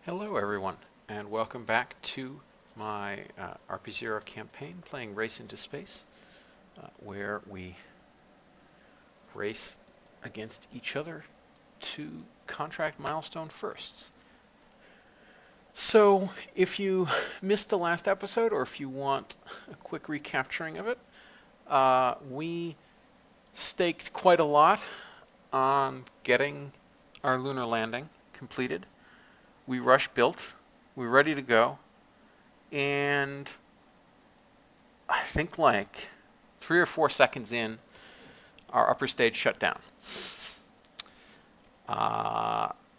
Hello everyone, and welcome back to my RP-0 campaign playing Race into Space, where we race against each other to contract milestone firsts. So if you missed the last episode, or if you want a quick recapturing of it, we staked quite a lot on getting our lunar landing completed. We rush built, we're ready to go, and I think like 3 or 4 seconds in, our upper stage shut down.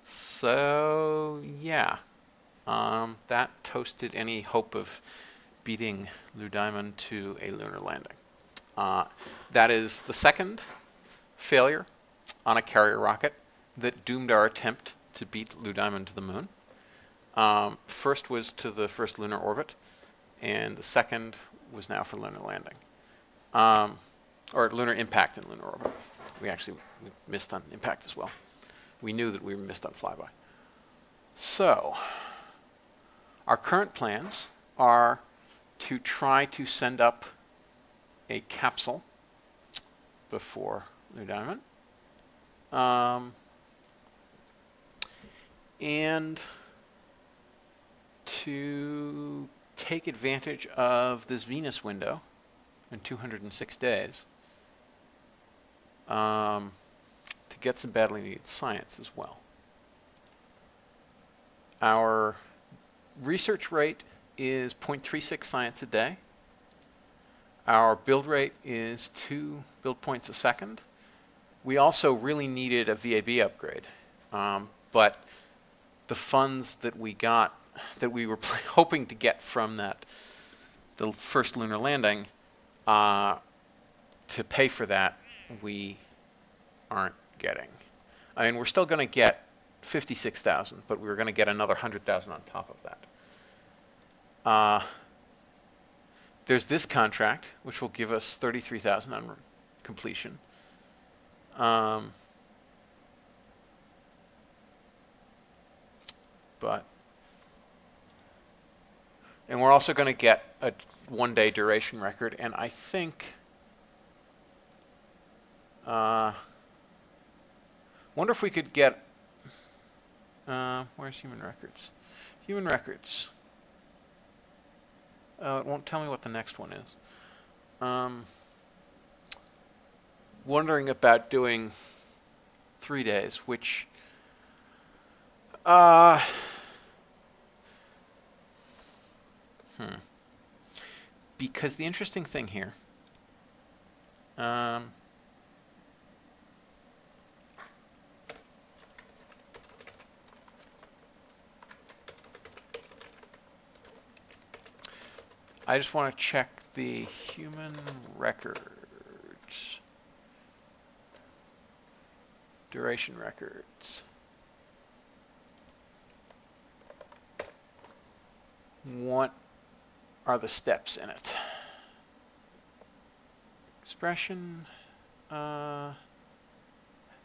So yeah, that toasted any hope of beating Blue Diamond to a lunar landing. That is the second failure on a carrier rocket that doomed our attempt to beat Blue Diamond to the moon. First was to the first lunar orbit, and the second was now for lunar landing. Or lunar impact and lunar orbit. We missed on impact as well. We knew that we missed on flyby. So, our current plans are to try to send up a capsule before Blue Diamond. And to take advantage of this Venus window in 206 days to get some badly needed science as well. Our research rate is 0.36 science a day. Our build rate is 2 build points a second. We also really needed a VAB upgrade, but the funds that we got, that we were hoping to get from the first lunar landing, to pay for that, we aren't getting. I mean, we're still going to get 56,000, but we were going to get another 100,000 on top of that. There's this contract, which will give us 33,000 on completion. And we're also going to get a 1-day duration record, and I think, wonder if we could get, where's human records? Human records. It won't tell me what the next one is. Wondering about doing 3 days, which, because the interesting thing here, I just want to check the human records, duration records. What are the steps in it? Expression,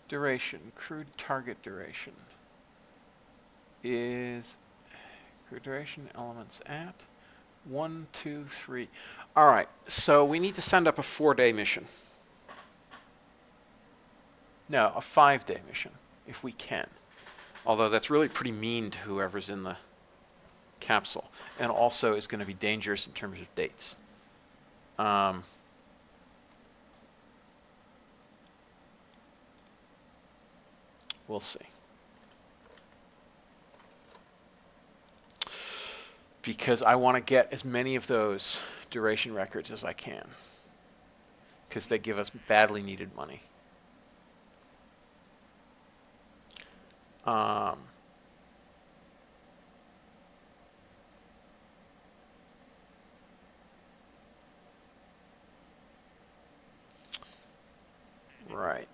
duration, crude target duration is crude duration elements at 1, 2, 3. All right, so we need to send up a 4-day mission. No, a 5-day mission, if we can. Although that's really pretty mean to whoever's in the capsule, and also is going to be dangerous in terms of dates. We'll see. Because I want to get as many of those duration records as I can, because they give us badly needed money. Right.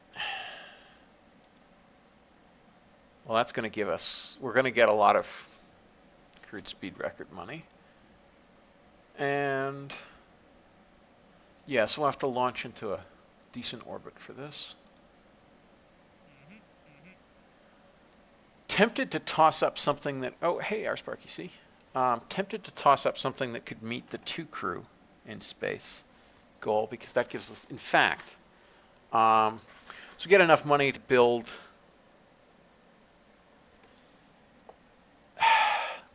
Well, that's going to give us, we're going to get a lot of crude speed record money. And yeah, so we'll have to launch into a decent orbit for this. tempted to toss up something that, oh, hey, RSparkEC. Tempted to toss up something that could meet the 2 crew in space goal, because that gives us, in fact, so we get enough money to build.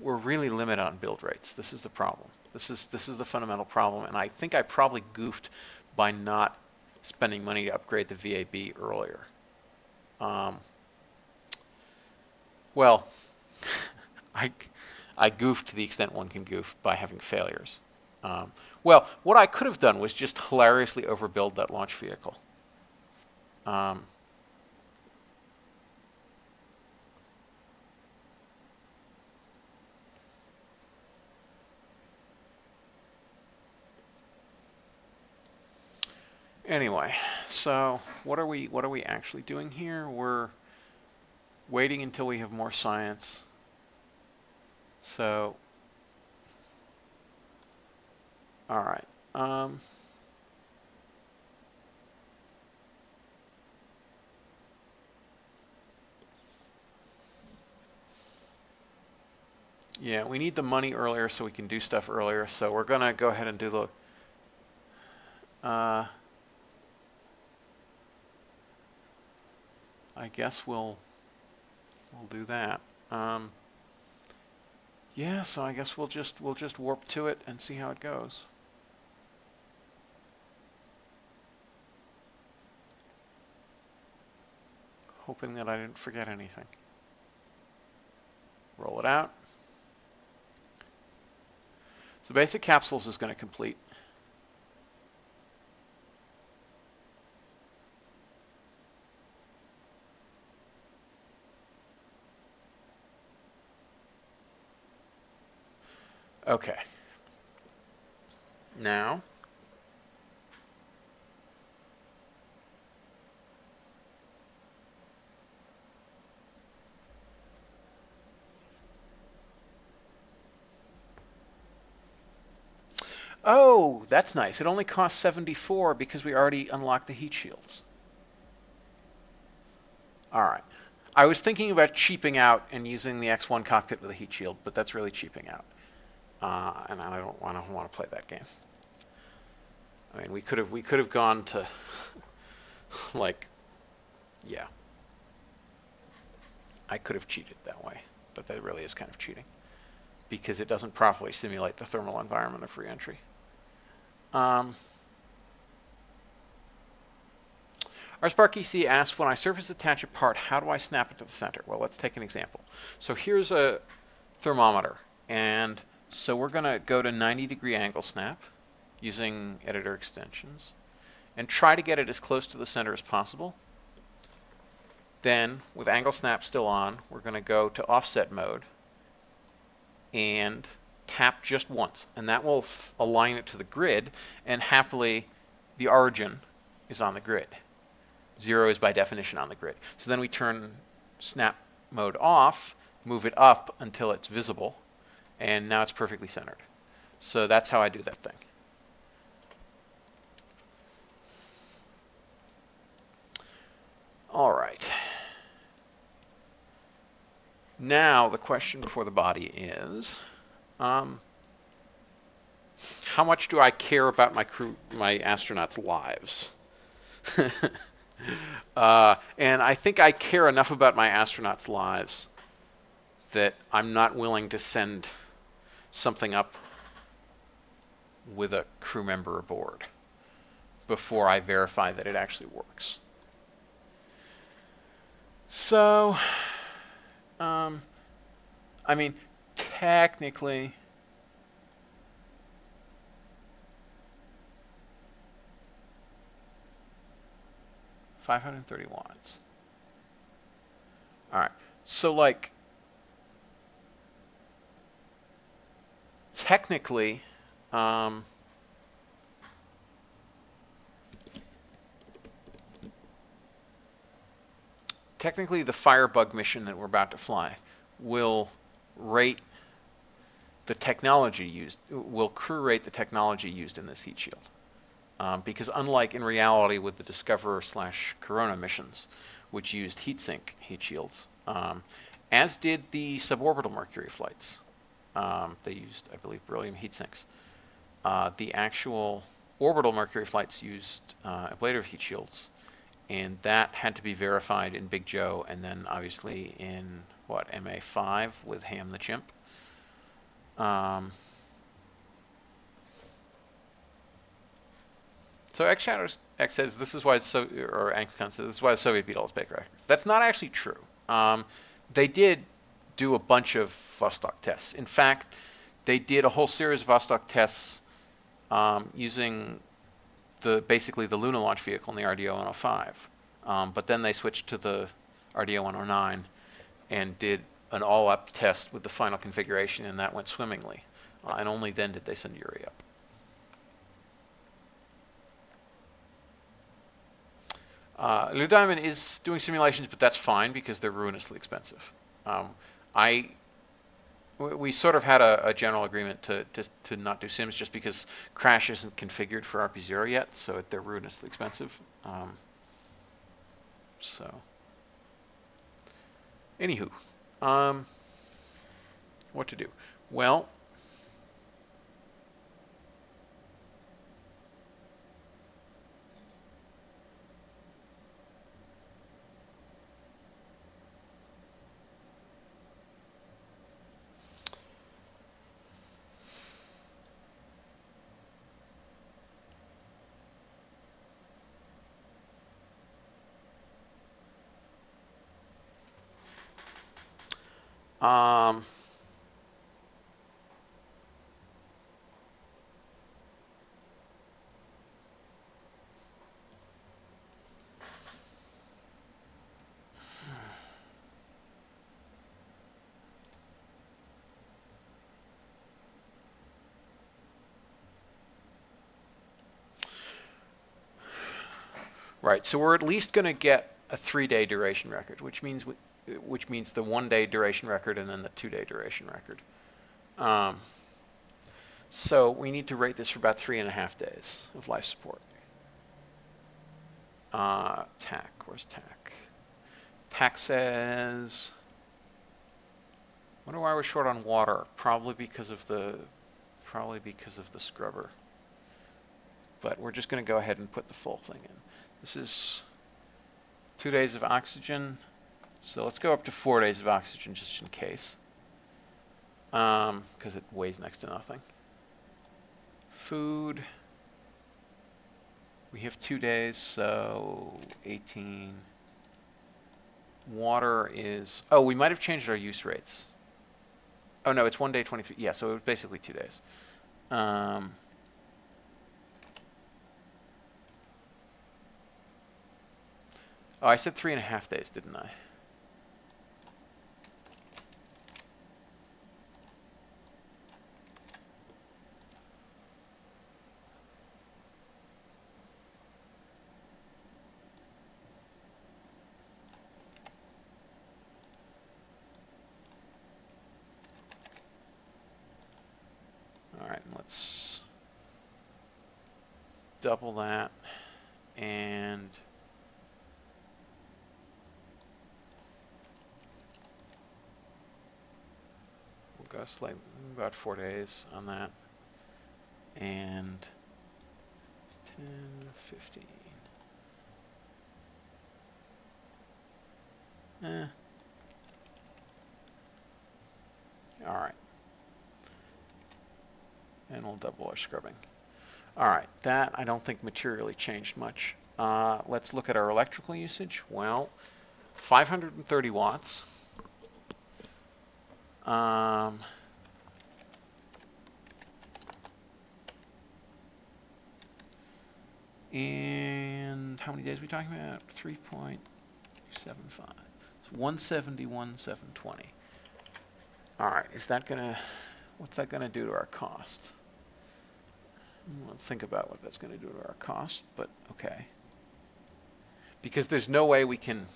We're really limited on build rates. This is the problem. This is the fundamental problem, and I think I probably goofed by not spending money to upgrade the VAB earlier. Well, I goofed to the extent one can goof by having failures. Well, what I could have done was just hilariously overbuild that launch vehicle. Anyway, so what are we actually doing here? We're waiting until we have more science. So, all right. Yeah, we need the money earlier so we can do stuff earlier. So we're gonna go ahead and do the. I guess we'll do that. Yeah, so I guess we'll just warp to it and see how it goes. Hoping that I didn't forget anything. Roll it out. So basic capsules is going to complete. Okay. Now, oh, that's nice. It only costs 74 because we already unlocked the heat shields. All right. I was thinking about cheaping out and using the X1 cockpit with a heat shield, but that's really cheaping out. And I don't want to play that game. I mean, we could have gone to like, yeah. I could have cheated that way, but that really is kind of cheating because it doesn't properly simulate the thermal environment of reentry. RSparkEC asks, when I surface attach a part, how do I snap it to the center? Well, let's take an example. So here's a thermometer, and so we're going to go to 90-degree angle snap using editor extensions and try to get it as close to the center as possible. Then, with angle snap still on, we're going to go to offset mode and tap just once, and that will align it to the grid, and happily the origin is on the grid. 0 is by definition on the grid. So then we turn snap mode off, move it up until it's visible, and now it's perfectly centered. So that's how I do that thing. All right. Now the question before the body is, how much do I care about my astronauts' lives? And I think I care enough about my astronauts' lives that I'm not willing to send something up with a crew member aboard before I verify that it actually works. So, I mean, technically, $530 watts. All right, so like, technically, the Firebug mission that we're about to fly will rate the technology used, will crew rate the technology used in this heat shield. Because unlike in reality with the Discoverer/Corona missions, which used heat sink heat shields, as did the suborbital Mercury flights. They used, I believe, beryllium heat sinks. The actual orbital Mercury flights used ablative heat shields, and that had to be verified in Big Joe, and then obviously in, what, MA5 with Ham the Chimp. So X says this is why or Angstcon says this is why the Soviet beat all the space records. That's not actually true. They did do a bunch of Vostok tests. In fact, they did a whole series of Vostok tests using basically the Lunar launch vehicle in the RDO-105. But then they switched to the RDO-109 and did an all-up test with the final configuration, and that went swimmingly. And only then did they send Yuri up. Blue Diamond is doing simulations, but that's fine because they're ruinously expensive. We sort of had a general agreement to not do sims just because Crash isn't configured for RP-0 yet, so they're ruinously expensive. Anywho, what to do? Well, right, so we're at least going to get a 3-day duration record, which means the 1-day duration record and then the 2-day duration record. So we need to rate this for about 3.5 days of life support. TAC, where's TAC? TAC says, wonder why we're short on water. Probably because of the scrubber. But we're just going to go ahead and put the full thing in. This is 2 days of oxygen. So let's go up to 4 days of oxygen just in case. Because it weighs next to nothing. Food. We have 2 days, so 18. Water is, oh, we might have changed our use rates. Oh no, it's 1 day, 23. Yeah, so it was basically 2 days. Oh, I said 3.5 days, didn't I? All right, let's double that and we'll go slightly about 4 days on that, and it's 10, 15. All right. And we'll double our scrubbing. All right, that I don't think materially changed much. Let's look at our electrical usage. Well, 530 watts. And how many days are we talking about? 3.75. It's 171, 720. All right, is that gonna, what's that gonna do to our cost? Let's think about what that's gonna do to our cost, but okay. Because there's no way we can,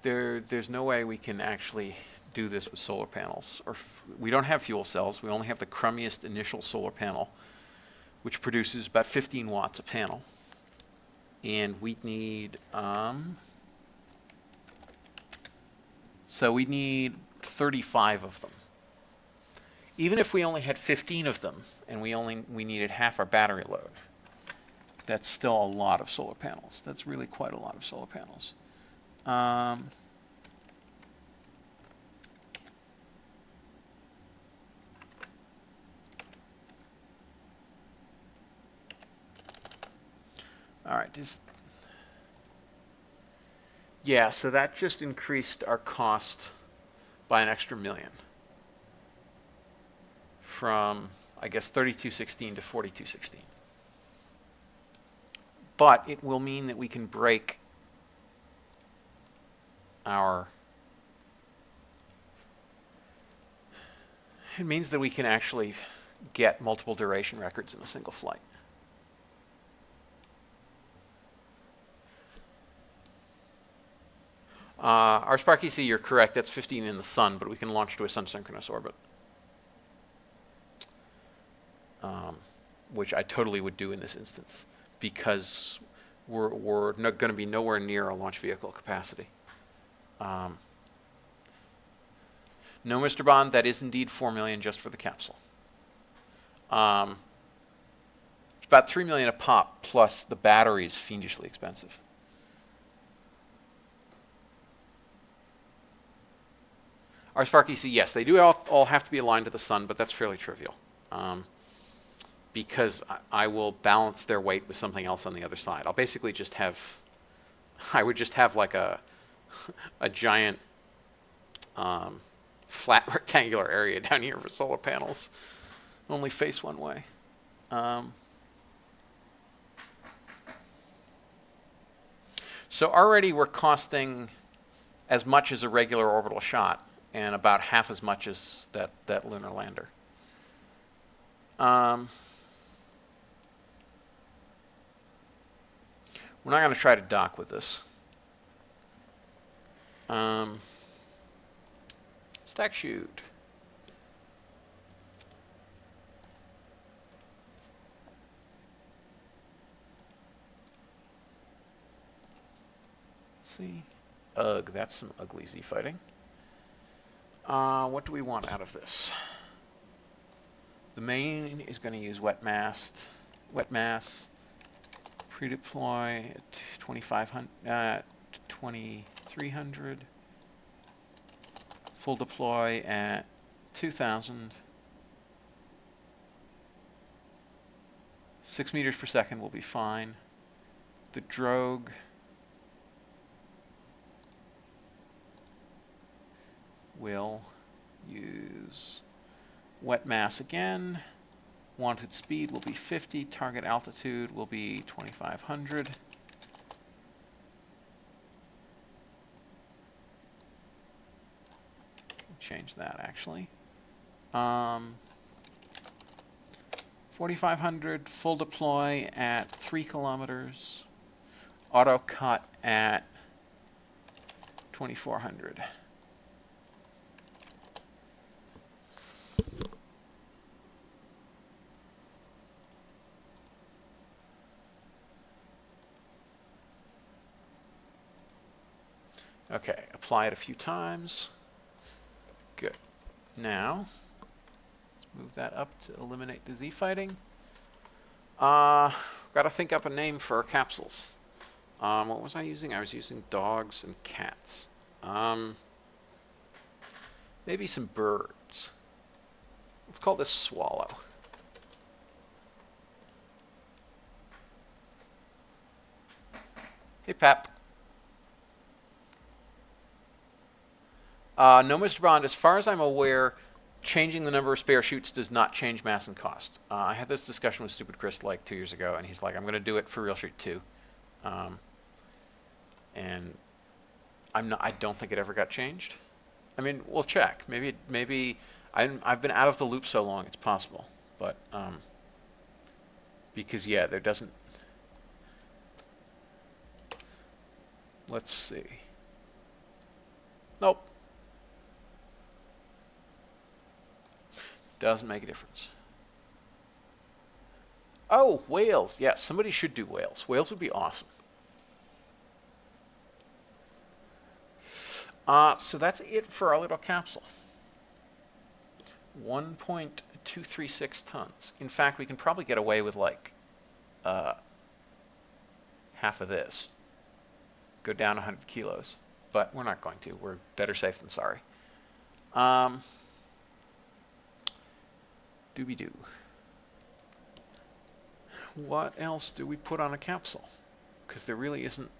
there's no way we can actually do this with solar panels. Or we don't have fuel cells, we only have the crummiest initial solar panel, which produces about 15 watts a panel. And we need, So we need 35 of them. Even if we only had 15 of them and we needed half our battery load, that's still a lot of solar panels. That's really quite a lot of solar panels. All right, yeah, so that just increased our cost by an extra $1 million. From, I guess, 3216 to 4216. But it will mean that we can break our... It means that we can actually get multiple duration records in a single flight. Our Spark EC, you're correct, that's 15 in the sun, but we can launch to a sun-synchronous orbit. Which I totally would do in this instance, because we're going to be nowhere near our launch vehicle capacity. No, Mr. Bond, that is indeed $4 million just for the capsule. It's about $3 million a pop, plus the battery is fiendishly expensive. Our Spark EC, yes, they do all have to be aligned to the sun, but that's fairly trivial. Because I will balance their weight with something else on the other side. I'll basically just have, I would just have like a giant flat rectangular area down here for solar panels, only face one way. So already we're costing as much as a regular orbital shot and about half as much as that lunar lander. We're not going to try to dock with this. Stack shoot. Let's see. Ugh, that's some ugly Z fighting. What do we want out of this? The main is going to use wet mass, pre-deploy at 2300, full deploy at 2000. 6 meters per second will be fine. The drogue will use wet mass again. Wanted speed will be 50. Target altitude will be 2500. Change that actually. 4500. Full deploy at 3 kilometers. Auto cut at 2400. Okay, apply it a few times. Good. Now, let's move that up to eliminate the Z fighting. Got to think up a name for our capsules. What was I using? I was using dogs and cats. Maybe some birds. Let's call this Swallow. Hey, Pap. No, Mr. Bond, as far as I'm aware, changing the number of spare chutes does not change mass and cost. I had this discussion with Stupid Chris like 2 years ago, and he's like, I'm going to do it for RealChute 2. And I don't think it ever got changed. I mean, we'll check. Maybe I've been out of the loop so long, it's possible. But, because, yeah, there doesn't... Let's see. Nope. Doesn't make a difference. Oh, whales. Yes, somebody should do whales. Whales would be awesome. So that's it for our little capsule. 1.236 tons. In fact, we can probably get away with like half of this. Go down 100 kilos. But we're not going to. We're better safe than sorry. Doobie-doo. What else do we put on a capsule? Because there really isn't.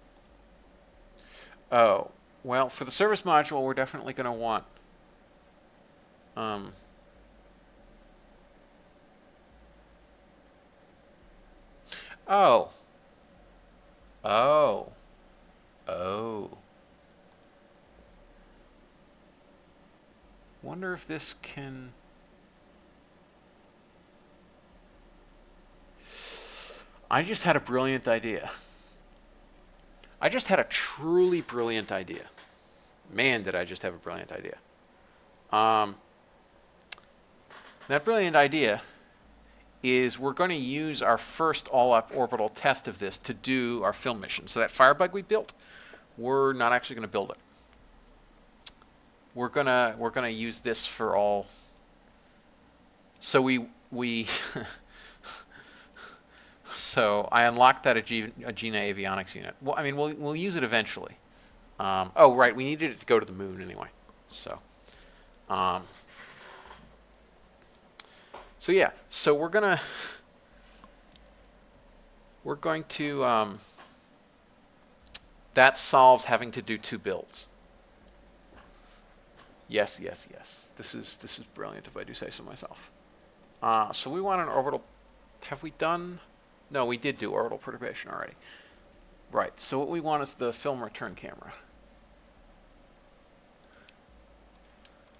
Oh, well, for the service module, we're definitely going to want oh. Wonder if this can. I just had a brilliant idea. I just had a truly brilliant idea. Man, did I just have a brilliant idea. That brilliant idea is we're going to use our first all-up orbital test of this to do our film mission. So that Firebug we built, we're not actually going to build it. We're gonna use this for all. So we so I unlocked that Agena avionics unit. Well, I mean, we'll use it eventually. Oh, right, we needed it to go to the moon anyway. So, so yeah, so we're going to that solves having to do 2 builds. Yes. This is brilliant if I do say so myself. So we want an orbital. Have we done? No, we did do orbital perturbation already. Right. So what we want is the film return camera.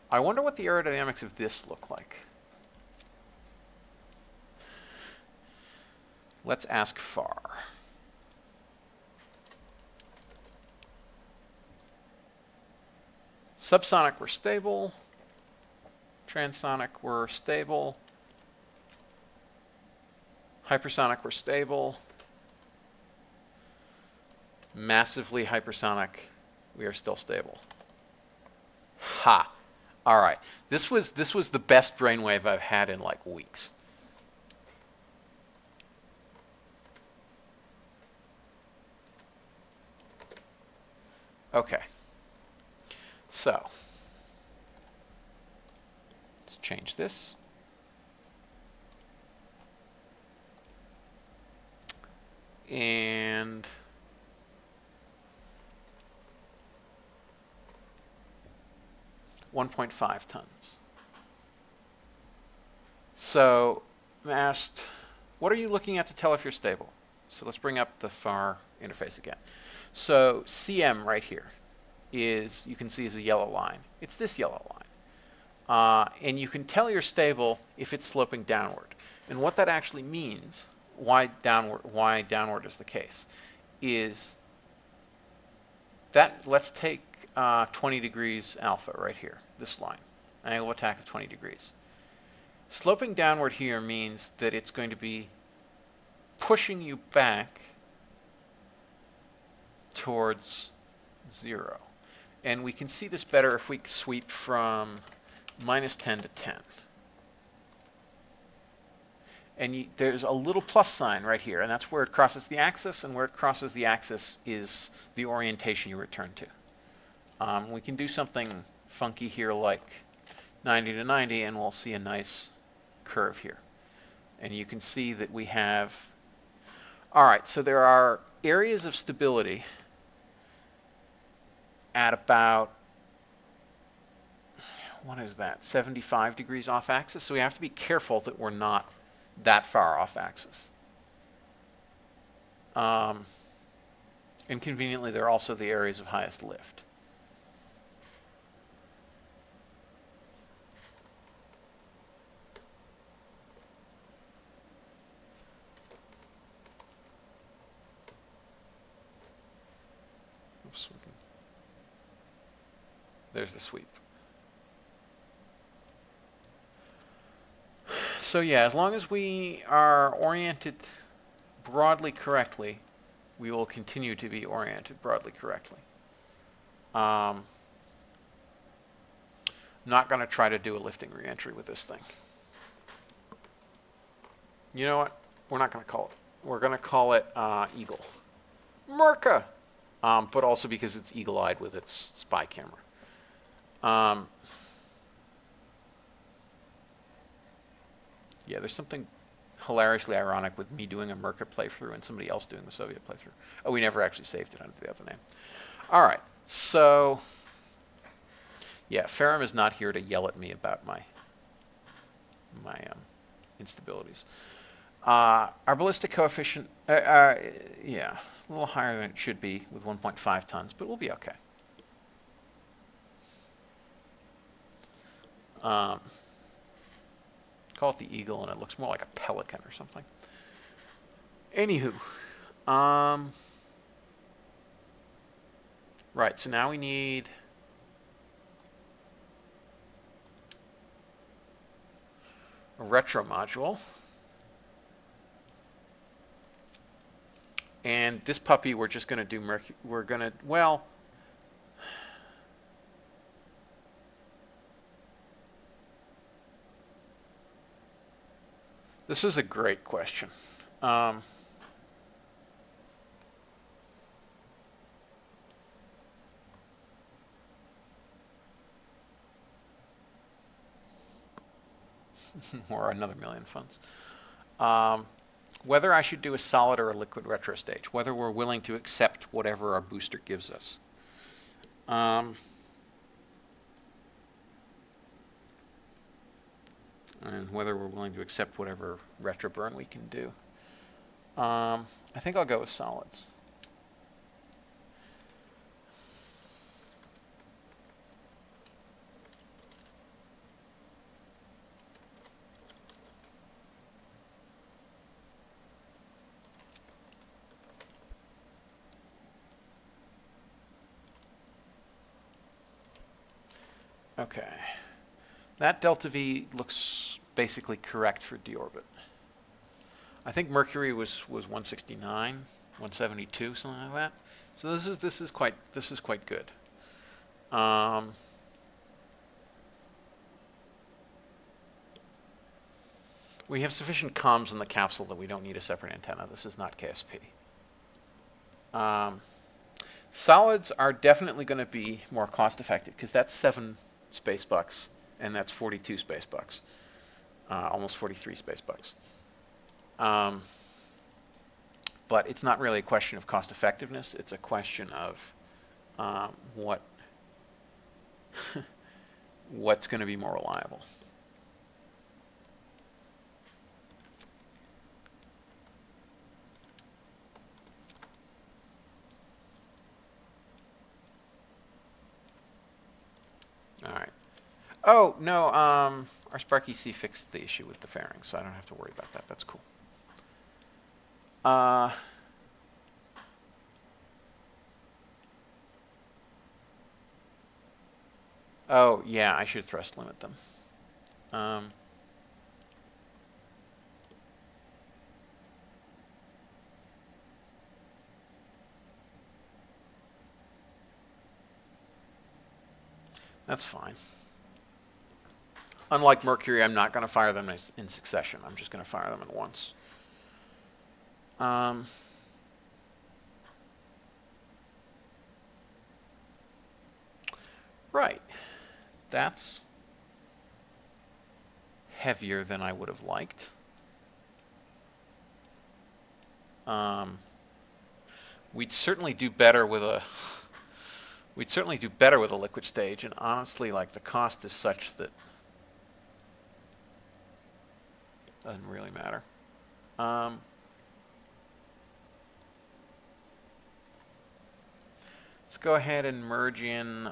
I wonder what the aerodynamics of this look like. Let's ask FAR. Subsonic, we're stable. Transonic, we're stable. Hypersonic, we're stable. Massively hypersonic, we are still stable. Ha! All right. This was the best brainwave I've had in like weeks. Okay. So, let's change this. And $1.5 tons. So, I'm asked, what are you looking at to tell if you're stable? So let's bring up the FAR interface again. So CM right here is, you can see, is a yellow line. It's this yellow line. And you can tell you're stable if it's sloping downward. And what that actually means, why downward is the case, is that, let's take 20 degrees alpha right here, this line, angle of attack of 20 degrees. Sloping downward here means that it's going to be pushing you back towards 0. And we can see this better if we sweep from -10 to 10. And there's a little plus sign right here, and that's where it crosses the axis, and where it crosses the axis is the orientation you return to. We can do something funky here like 90 to 90, and we'll see a nice curve here. And you can see that we have... All right, so there are areas of stability at about, what is that, 75 degrees off axis. So we have to be careful that we're not that far off axis. And conveniently, they're also the areas of highest lift. Oops. There's the sweep. So yeah, as long as we are oriented broadly correctly, we will continue to be oriented broadly correctly. Not going to try to do a lifting reentry with this thing. You know what? We're not going to call it. We're going to call it Eagle. Merca! But also because it's eagle-eyed with its spy camera. Yeah, there's something hilariously ironic with me doing a Merca playthrough and somebody else doing the Soviet playthrough. Oh, we never actually saved it under the other name. All right, so yeah, Ferrum is not here to yell at me about my instabilities. Our ballistic coefficient, yeah, a little higher than it should be with 1.5 tons, but we'll be okay. Call it the Eagle, and it looks more like a pelican or something. Anywho, right, so now we need a retro module. And this puppy, we're just going to do we're going to, well, this is a great question. Or another million funds. Whether I should do a solid or a liquid retro stage, whether we're willing to accept whatever our booster gives us. And whether we're willing to accept whatever retro burn we can do. I think I'll go with solids. Okay. That delta V looks basically correct for deorbit. I think Mercury was 169, 172, something like that. So this is quite good. We have sufficient comms in the capsule that we don't need a separate antenna. This is not KSP. Solids are definitely going to be more cost effective because that's 7 space bucks and that's 42 space bucks, almost 43 space bucks. But it's not really a question of cost effectiveness. It's a question of what's going to be more reliable. All right. Oh, no, our Spark EC fixed the issue with the fairings, so I don't have to worry about that. That's cool. Oh, yeah, I should thrust limit them. That's fine. Unlike Mercury, I'm not going to fire them in succession. I'm just going to fire them at once. Right. That's heavier than I would have liked. We'd certainly do better with a liquid stage, and honestly, like, the cost is such that it doesn't really matter. Let's go ahead and merge in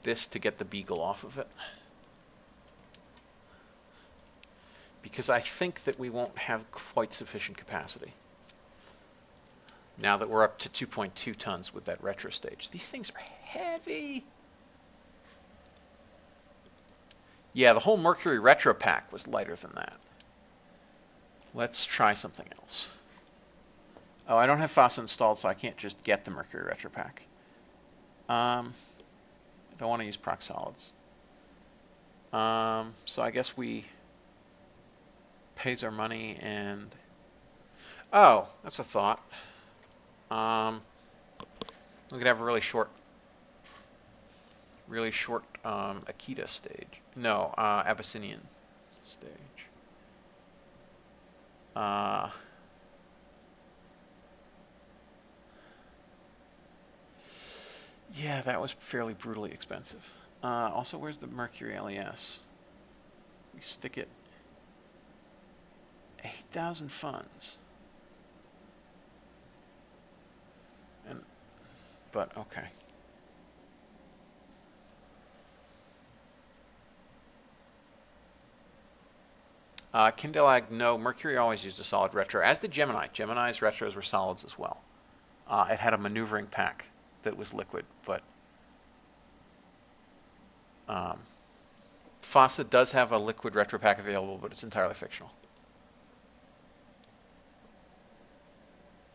this to get the beagle off of it. Because I think that we won't have quite sufficient capacity now that we're up to 2.2 tons with that retro stage. These things are heavy. Yeah, the whole Mercury retro pack was lighter than that. Let's try something else. Oh, I don't have FOSSA installed, so I can't just get the Mercury Retro Pack. I don't want to use Proc Solids. So I guess we pays our money and... Oh, that's a thought. We could have a really short Akita stage. No, Abyssinian stage. Yeah, that was fairly brutally expensive. Also, where's the Mercury LES? We stick it 8,000 funds. But okay. Kindelag, no, Mercury always used a solid retro, as did Gemini. Gemini's retros were solids as well. It had a maneuvering pack that was liquid, but FOSSA does have a liquid retro pack available, but it's entirely fictional.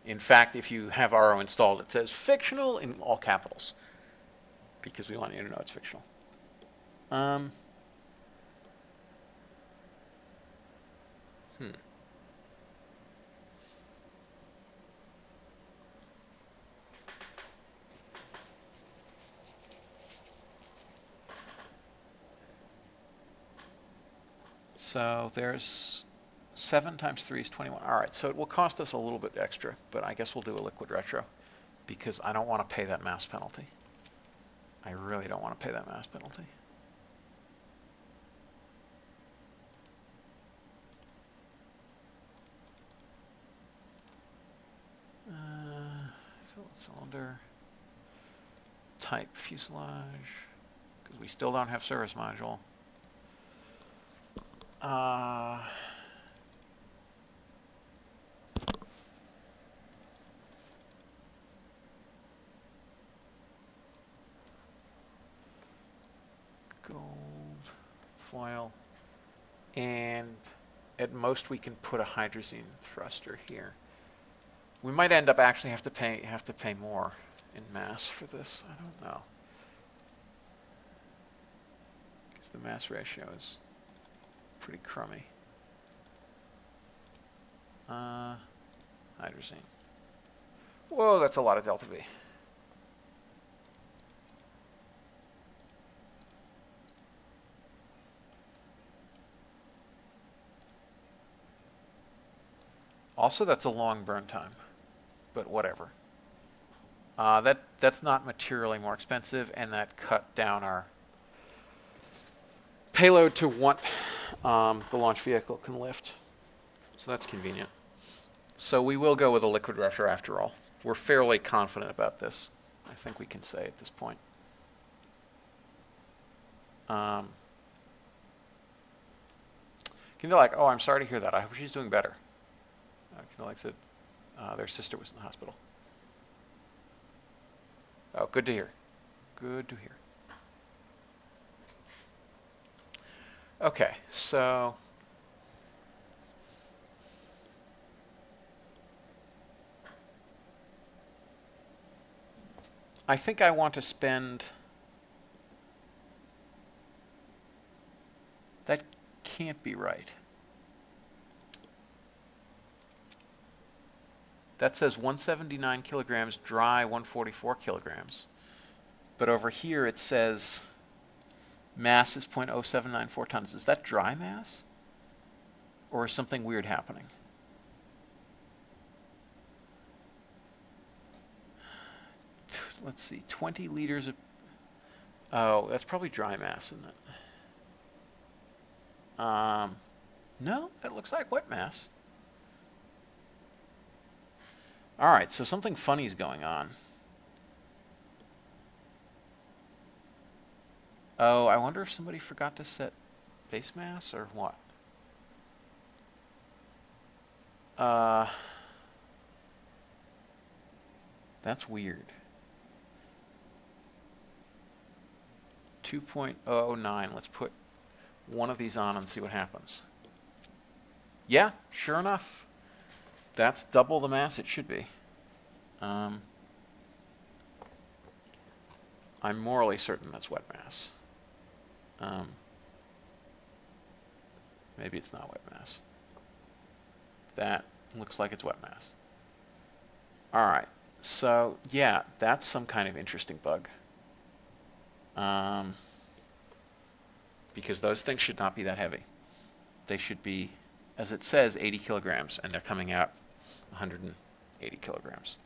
In fact, if you have RO installed, it says fictional in all capitals, because we want you to know it's fictional. So there's 7 times 3 is 21. All right, so it will cost us a little bit extra, but I guess we'll do a liquid retro because I don't want to pay that mass penalty. I really don't want to pay that mass penalty. Cylinder type fuselage, because we still don't have service module. Gold foil, and at most we can put a hydrazine thruster here. We might end up actually have to pay more in mass for this. I don't know, because the mass ratio is pretty crummy. Hydrazine. Whoa, that's a lot of delta V. Also, that's a long burn time, but whatever. That's not materially more expensive, and that cut down our payload to what the launch vehicle can lift. So that's convenient. So we will go with a liquid retro after all. We're fairly confident about this, I think we can say at this point. Can be like, oh, I'm sorry to hear that. I hope she's doing better. Like said, their sister was in the hospital. Oh, good to hear. Good to hear. Okay, so I think I want to spend... That can't be right. That says 179 kilograms dry, 144 kilograms. But over here it says mass is 0.0794 tons. Is that dry mass? Or is something weird happening? Let's see, 20 liters of... Oh, that's probably dry mass, isn't it? No, that looks like wet mass. All right, so something funny is going on. Oh, I wonder if somebody forgot to set base mass or what? That's weird. 2.009. Let's put one of these on and see what happens. Yeah, sure enough. That's double the mass it should be. I'm morally certain that's wet mass. Maybe it's not wet mass. That looks like it's wet mass. All right, so yeah, that's some kind of interesting bug. Because those things should not be that heavy. They should be, as it says, 80 kilograms, and they're coming out 180 kilograms.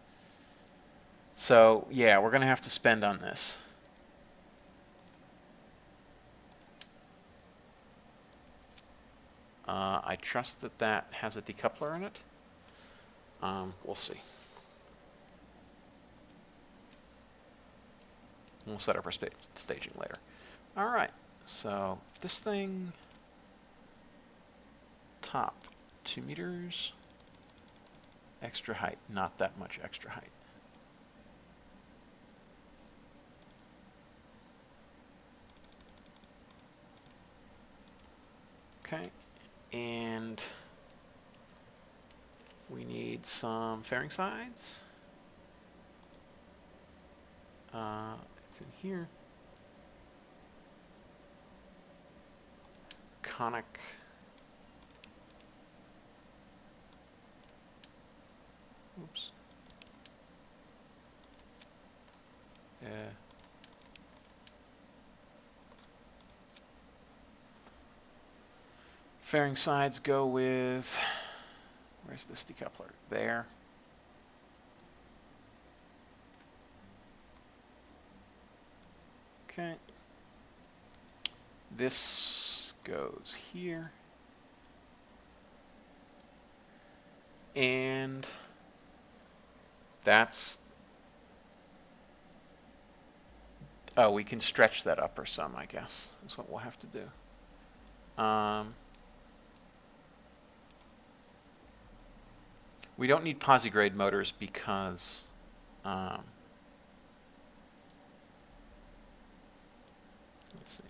So yeah, we're going to have to spend on this. I trust that that has a decoupler in it. We'll see. We'll set up our staging later. All right, so this thing, top 2 meters, extra height, not that much extra height. Okay, and we need some fairing sides. It's in here. Conic. Oops. Fairing sides go with, where's this decoupler? There. Okay. This goes here. And that's, oh, we can stretch that upper some, I guess. That's what we'll have to do. We don't need posigrade motors because let's see.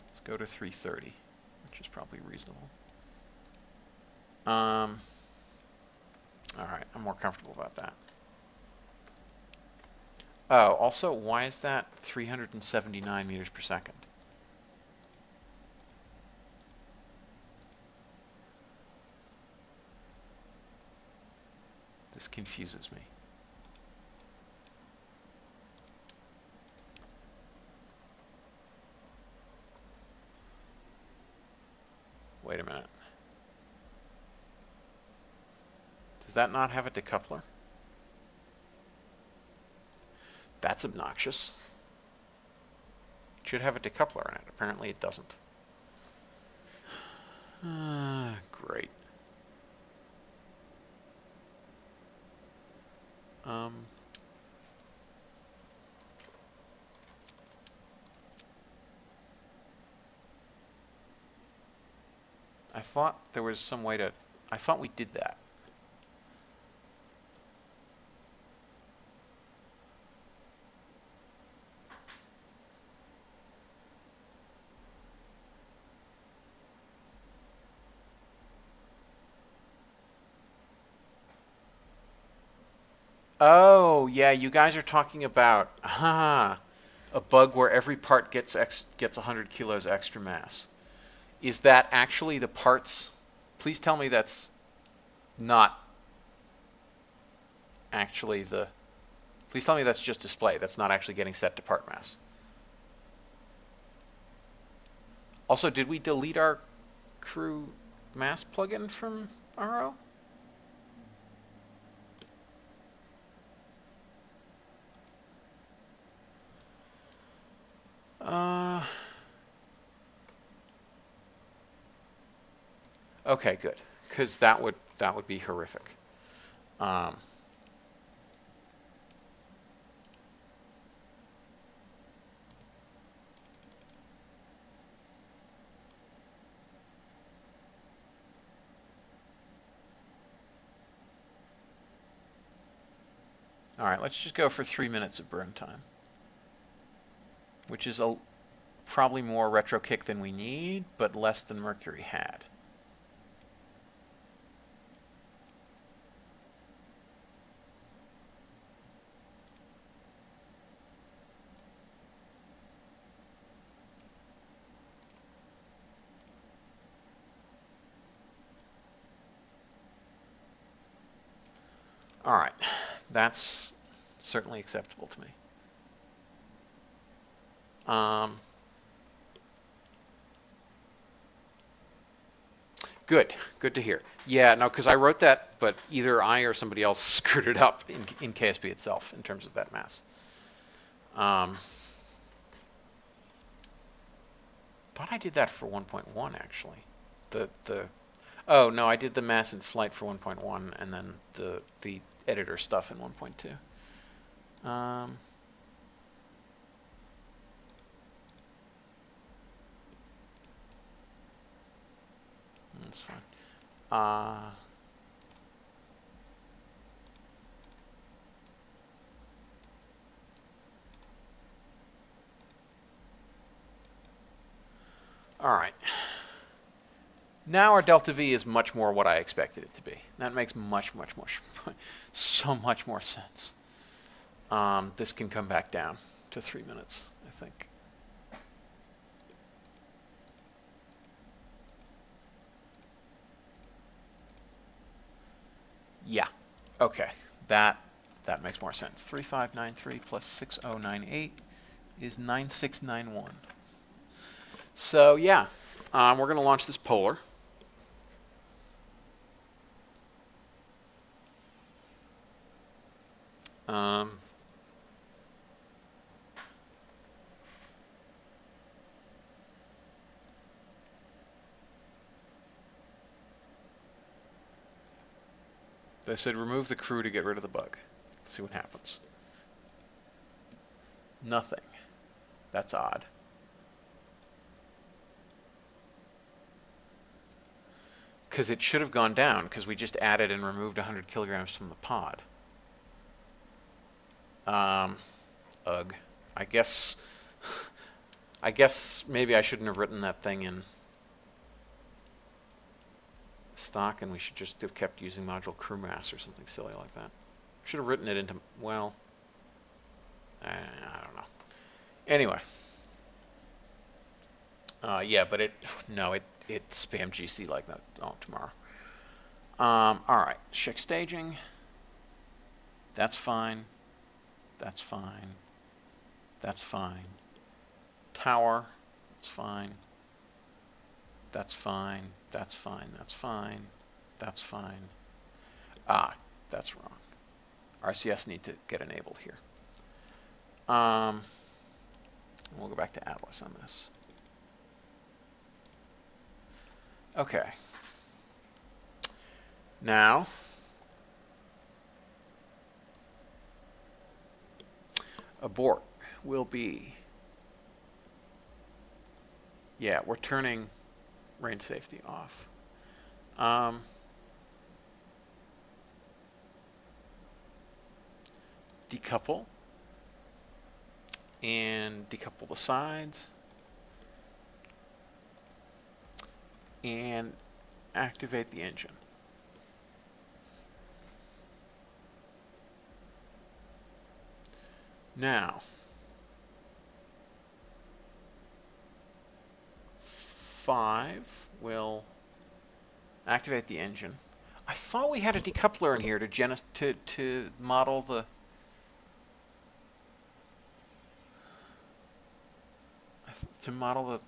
Let's go to 330, which is probably reasonable. All right, I'm more comfortable about that. Oh, also, why is that 379 meters per second? This confuses me. Wait a minute. Does that not have a decoupler? That's obnoxious. It should have a decoupler in it. Apparently it doesn't. Great. I thought there was some way to, I thought we did that. Oh, yeah, you guys are talking about a bug where every part gets 100 kilos extra mass. Is that actually the parts? Please tell me that's not actually the... Please tell me that's just display. That's not actually getting set to part mass. Also, did we delete our crew mass plugin from RO? Okay, good, because that would be horrific. All right, let's just go for 3 minutes of burn time, which is probably more retro kick than we need, but less than Mercury had. All right, that's certainly acceptable to me. Good, good to hear. Yeah, no, because I wrote that, but either I or somebody else screwed it up in KSP itself in terms of that mass. Thought I did that for 1.1 actually. Oh no, I did the mass in flight for 1.1 and then the editor stuff in 1.2. That's fine. All right. Now our delta V is much more what I expected it to be. That makes much, so much more sense. This can come back down to 3 minutes, I think. Yeah. Okay. That makes more sense. 3593 plus 6098 is 9691. So yeah, we're going to launch this polar. They said remove the crew to get rid of the bug. Let's see what happens. Nothing. That's odd. Because it should have gone down, because we just added and removed 100 kilograms from the pod. Ugh. I guess maybe I shouldn't have written that thing in stock, and we should just have kept using module crew mass or something silly like that. Should have written it into, well, I don't know. Anyway. Yeah, but it spammed GC like that tomorrow. All right, check staging. That's fine. That's fine. That's fine. Tower. That's fine. That's fine. That's fine. That's fine. That's fine. Ah, that's wrong. RCS need to get enabled here. We'll go back to Atlas on this. Okay. Now, abort will be, yeah, we're turning range safety off. Decouple and decouple the sides and activate the engine. Now, 5 will activate the engine. I thought we had a decoupler in here to model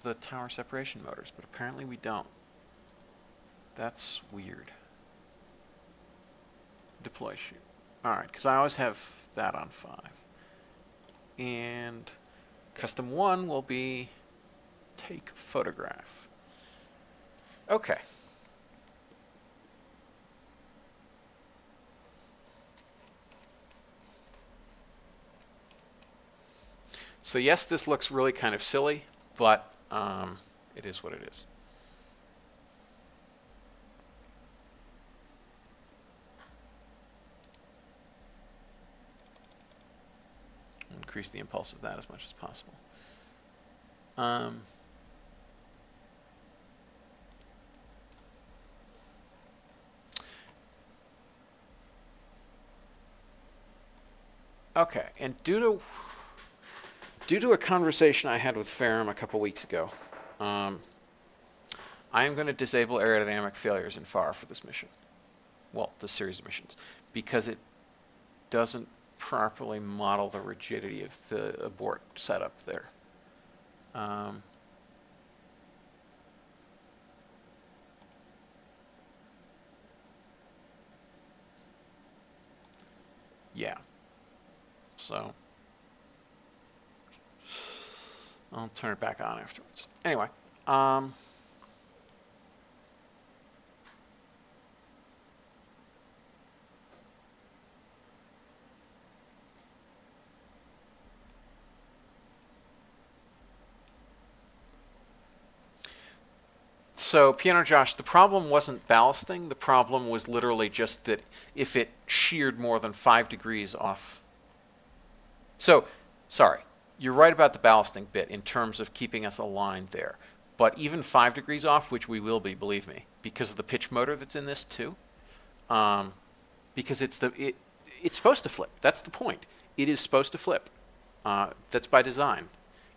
the tower separation motors, but apparently we don't. That's weird. Deploy chute. All right, because I always have that on 5. And custom 1 will be take photograph. Okay. So yes, this looks really kind of silly, but it is what it is. Increase the impulse of that as much as possible. Okay, and due to a conversation I had with Ferrum a couple weeks ago, I am going to disable aerodynamic failures in FAR for this mission. Well, this series of missions, because doesn't properly model the rigidity of the abort setup there. Yeah. So I'll turn it back on afterwards. Anyway, so Piano Josh, the problem wasn't ballasting. The problem was literally just that if it sheared more than 5 degrees off. So, sorry, you're right about the ballasting bit in terms of keeping us aligned there. But even 5 degrees off, which we will be, believe me, because of the pitch motor that's in this too, because it's supposed to flip. That's the point. It is supposed to flip. That's by design.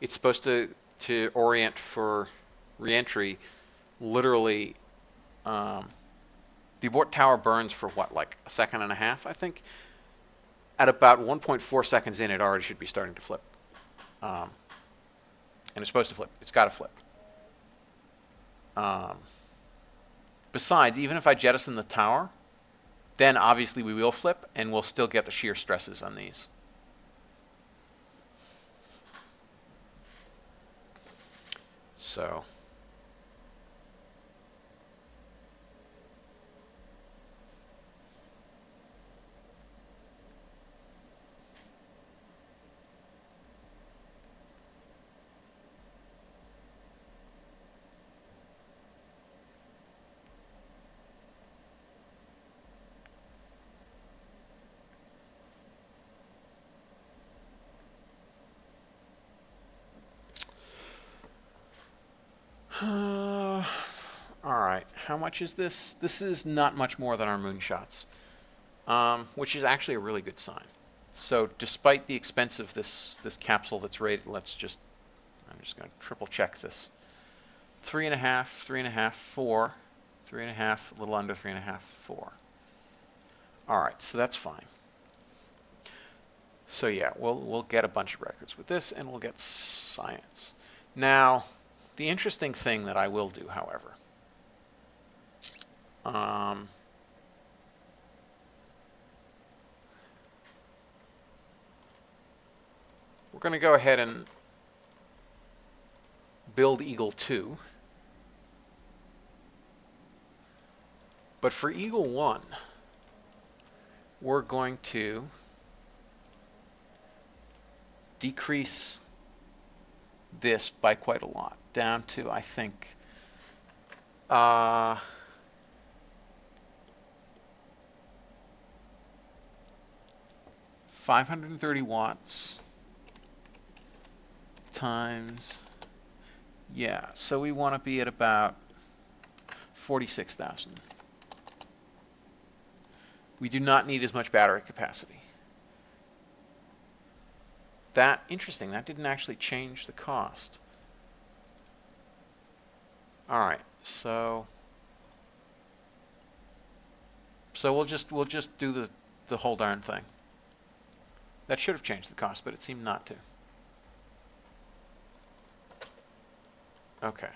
It's supposed to orient for reentry. Literally, the abort tower burns for what, like a second and a half, I think. At about 1.4 seconds in, it already should be starting to flip. And it's supposed to flip. It's got to flip. Besides, even if I jettison the tower, then obviously we will flip, and we'll still get the shear stresses on these. So all right, how much is this? This is not much more than our moonshots, which is actually a really good sign. So despite the expense of this capsule that's rated, I'm just going to triple check this. 3.5, 3.5, 4, 3.5, a little under 3.5, 4. All right, so that's fine. So yeah, we'll get a bunch of records with this, and we'll get science. Now, the interesting thing that I will do, however, we're going to go ahead and build Eagle 2. But for Eagle 1, we're going to decrease this by quite a lot, down to, I think, 530 watts times, yeah, so we want to be at about 46,000. We do not need as much battery capacity. Interesting, that didn't actually change the cost. All right, so we'll just do the whole darn thing. That should have changed the cost, but it seemed not to. Okay.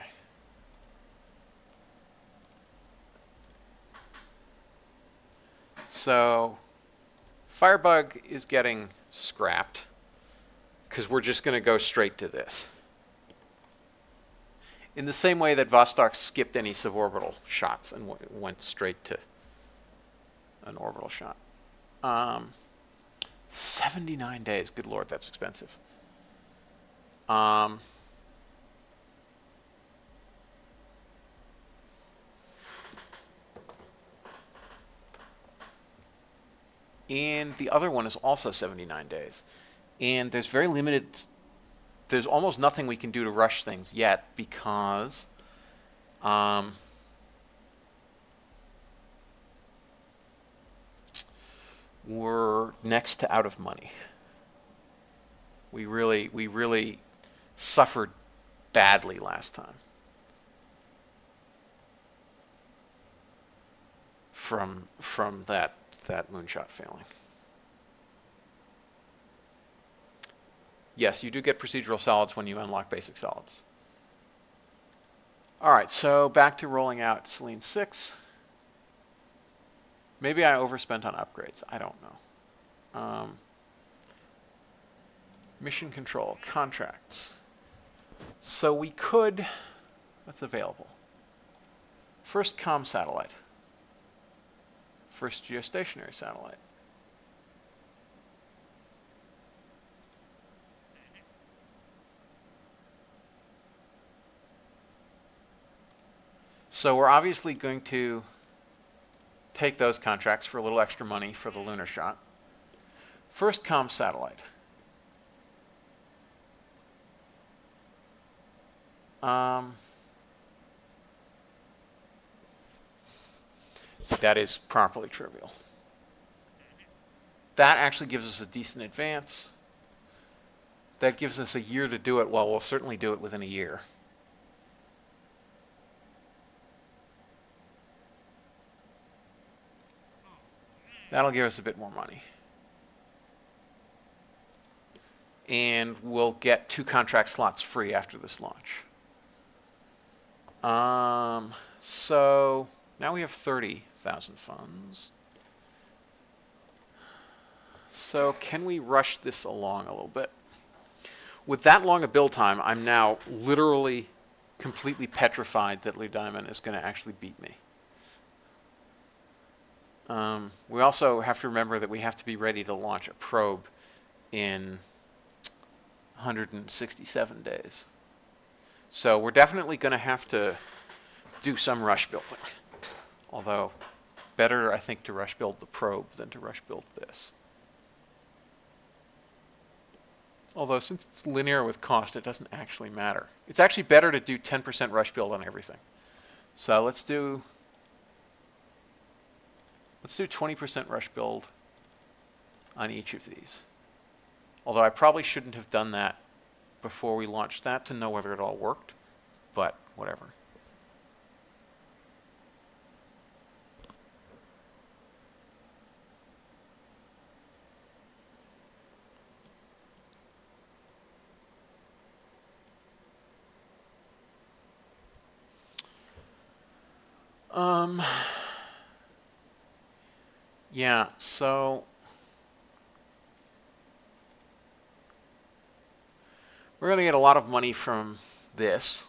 So Firebug is getting scrapped because we're just going to go straight to this. In the same way that Vostok skipped any suborbital shots and went straight to an orbital shot. 79 days. Good Lord, that's expensive. And the other one is also 79 days. And there's very limited, there's almost nothing we can do to rush things yet because we're next to out of money. We really suffered badly last time from that moonshot failing. Yes, you do get procedural solids when you unlock basic solids. All right, so back to rolling out Selene 6. Maybe I overspent on upgrades. I don't know. Mission control, contracts. So we could, what's available? First comm satellite. First geostationary satellite. So we're obviously going to take those contracts for a little extra money for the lunar shot. First comm satellite. That is properly trivial. That actually gives us a decent advance. That gives us a year to do it. Well, we'll certainly do it within a year. That'll give us a bit more money. And we'll get 2 contract slots free after this launch. So now we have 30,000 funds. So can we rush this along a little bit? With that long a build time, I'm now literally completely petrified that Lunar is going to actually beat me. We also have to remember that we have to be ready to launch a probe in 167 days. So we're definitely going to have to do some rush building. Although, better, I think, to rush build the probe than to rush build this. Although, since it's linear with cost, it doesn't actually matter. It's actually better to do 10% rush build on everything. So let's do 20% rush build on each of these. Although I probably shouldn't have done that before we launched that to know whether it all worked, but whatever. Yeah, so we're going to get a lot of money from this,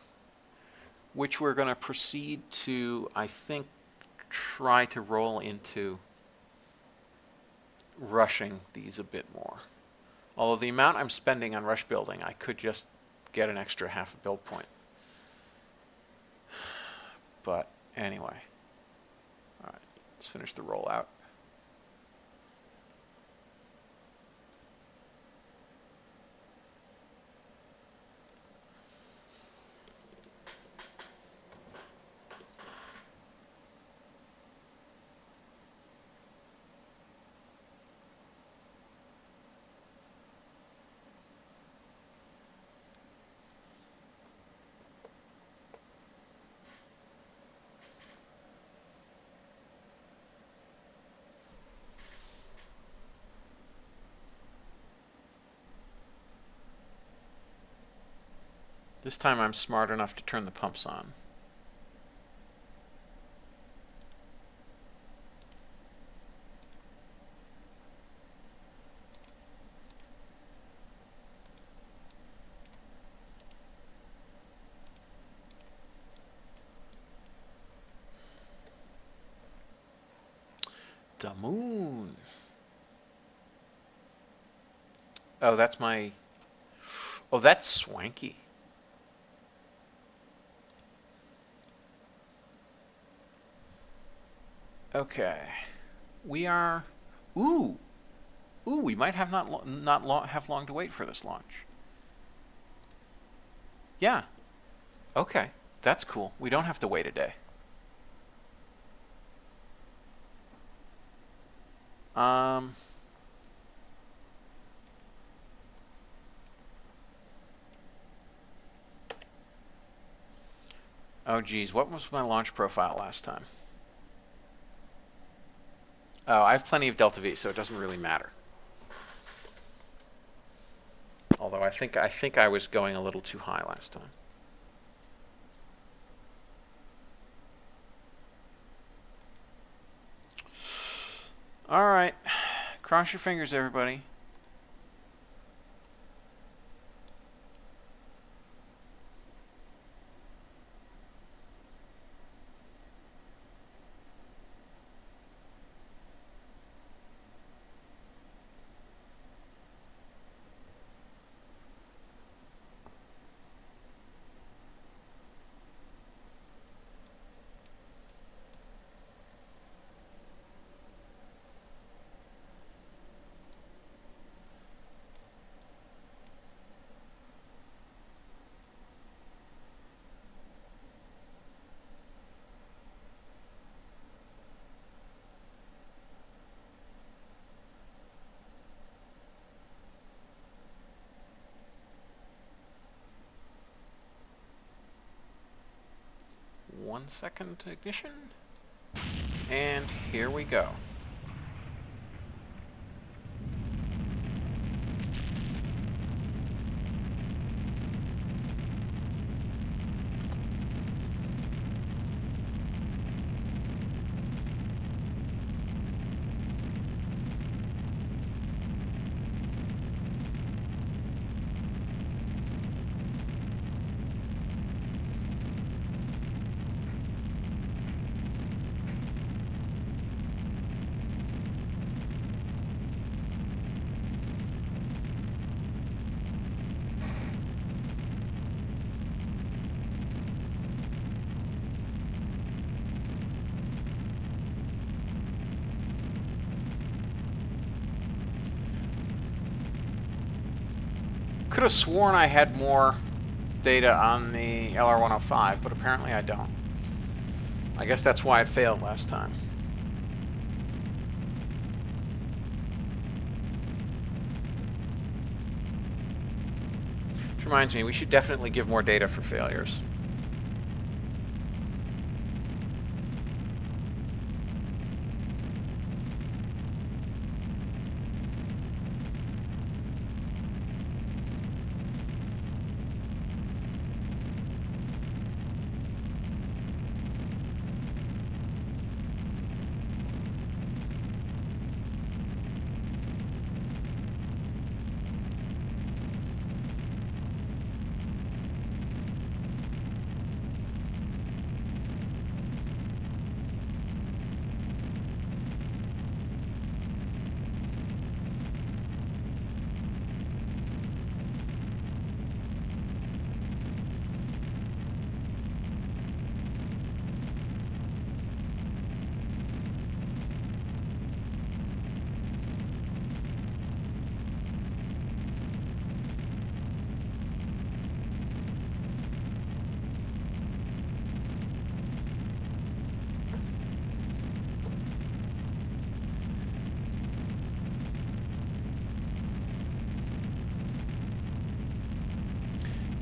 which we're going to proceed to, I think, try to roll into rushing these a bit more. Although the amount I'm spending on rush building, I could just get an extra half a build point. But anyway. All right, let's finish the rollout. This time I'm smart enough to turn the pumps on. The moon. Oh, that's my... Oh, that's swanky. Okay. We are... Ooh! Ooh, we might have not have long to wait for this launch. Yeah. Okay. That's cool. We don't have to wait a day. Oh, geez. What was my launch profile last time? Oh, I have plenty of Delta V, so it doesn't really matter. Although I think I was going a little too high last time. All right, cross your fingers, everybody. One second to ignition. And here we go. Could have sworn I had more data on the LR-105, but apparently I don't. I guess that's why it failed last time. Which reminds me, we should definitely give more data for failures.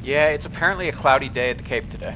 Yeah, it's apparently a cloudy day at the Cape today.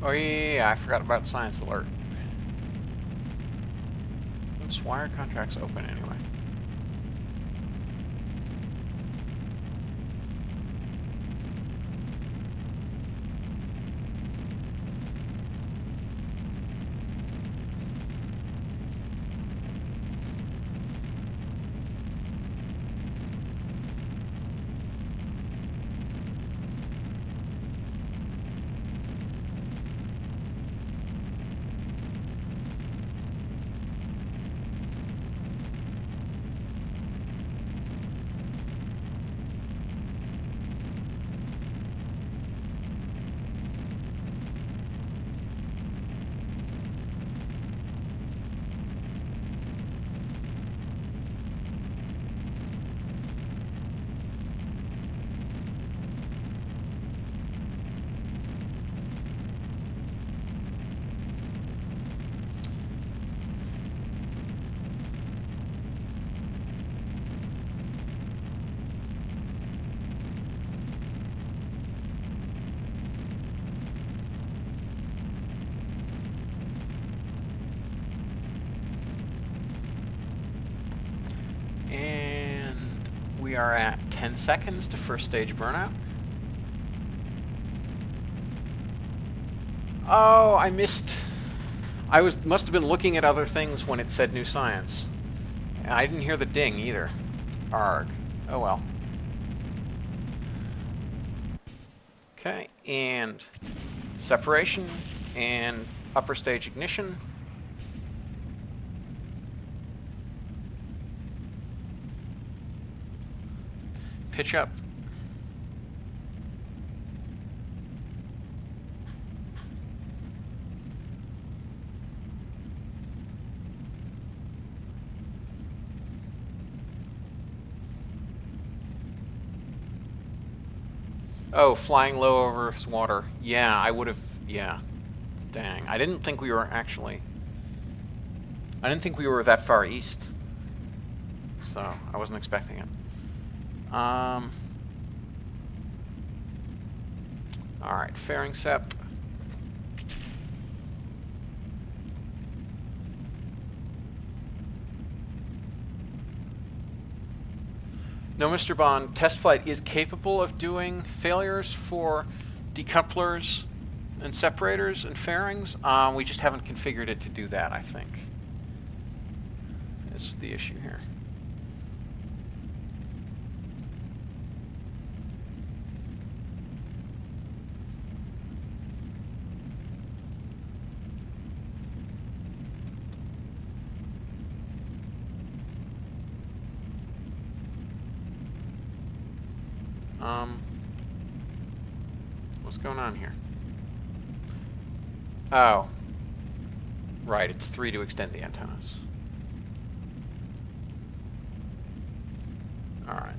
Oh yeah, I forgot about Science Alert. Oops, why are contracts open anyway? are at 10 seconds to first stage burnout. Oh, I missed. Must have been looking at other things when it said new science. I didn't hear the ding either. Arg. Oh well. Okay, and separation and upper stage ignition. Pitch up. Oh, flying low over water. Yeah, I would have, yeah. Dang, I didn't think we were that far east. So, I wasn't expecting it. Alright, fairing sep. No, Mr. Bond, test flight is capable of doing failures for decouplers and separators and fairings. We just haven't configured it to do that, I think. That's the issue here. What's going on here? Oh. Right, it's 3 to extend the antennas. Alright.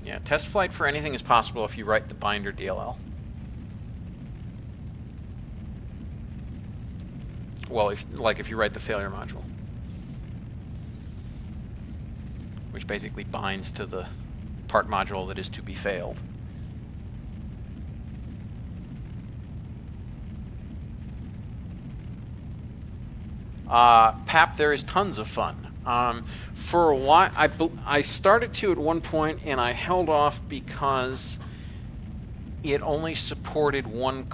Yeah, test flight for anything is possible if you write the binder DLL. Well, if you write the failure module, which basically binds to the part module that is to be failed. PAP, there is tons of fun. For a while, I started to at one point, and I held off because it only supported one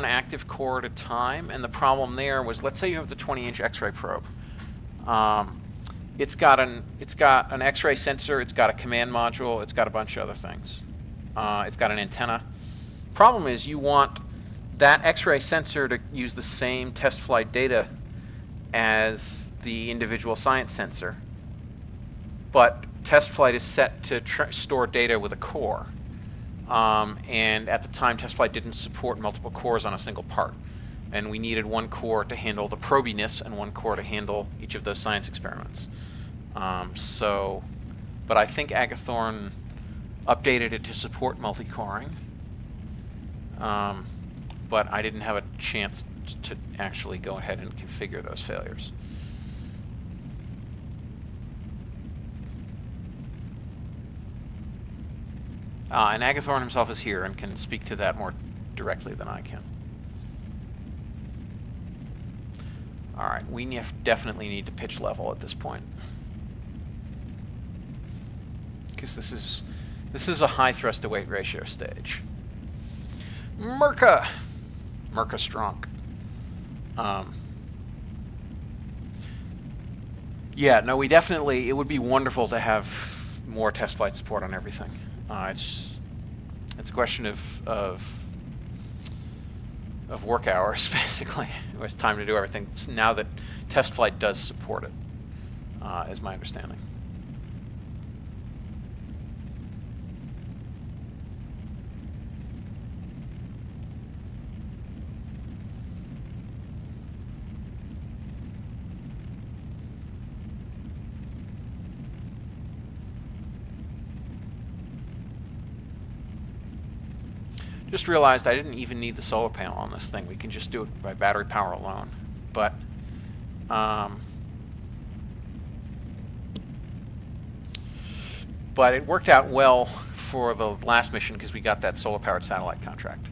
active core at a time, and the problem there was, let's say you have the 20-inch X-ray probe. It's got an X-ray sensor, it's got a command module, it's got a bunch of other things. It's got an antenna. Problem is, you want that X-ray sensor to use the same test flight data as the individual science sensor, but test flight is set to store data with a core. And at the time, test flight didn't support multiple cores on a single part. And we needed one core to handle the probiness and one core to handle each of those science experiments. But I think Agathorn updated it to support multi-coring. But I didn't have a chance to actually go ahead and configure those failures. And Agathorn himself is here and can speak to that more directly than I can. All right, we definitely need to pitch level at this point, because this is a high thrust to weight ratio stage. Merca strong. Yeah, no, it would be wonderful to have more test flight support on everything. It's a question of work hours, basically. It was time to do everything. Now that test flight does support it, is my understanding. Just realized I didn't even need the solar panel on this thing. We can just do it by battery power alone. But it worked out well for the last mission because we got that solar-powered satellite contract.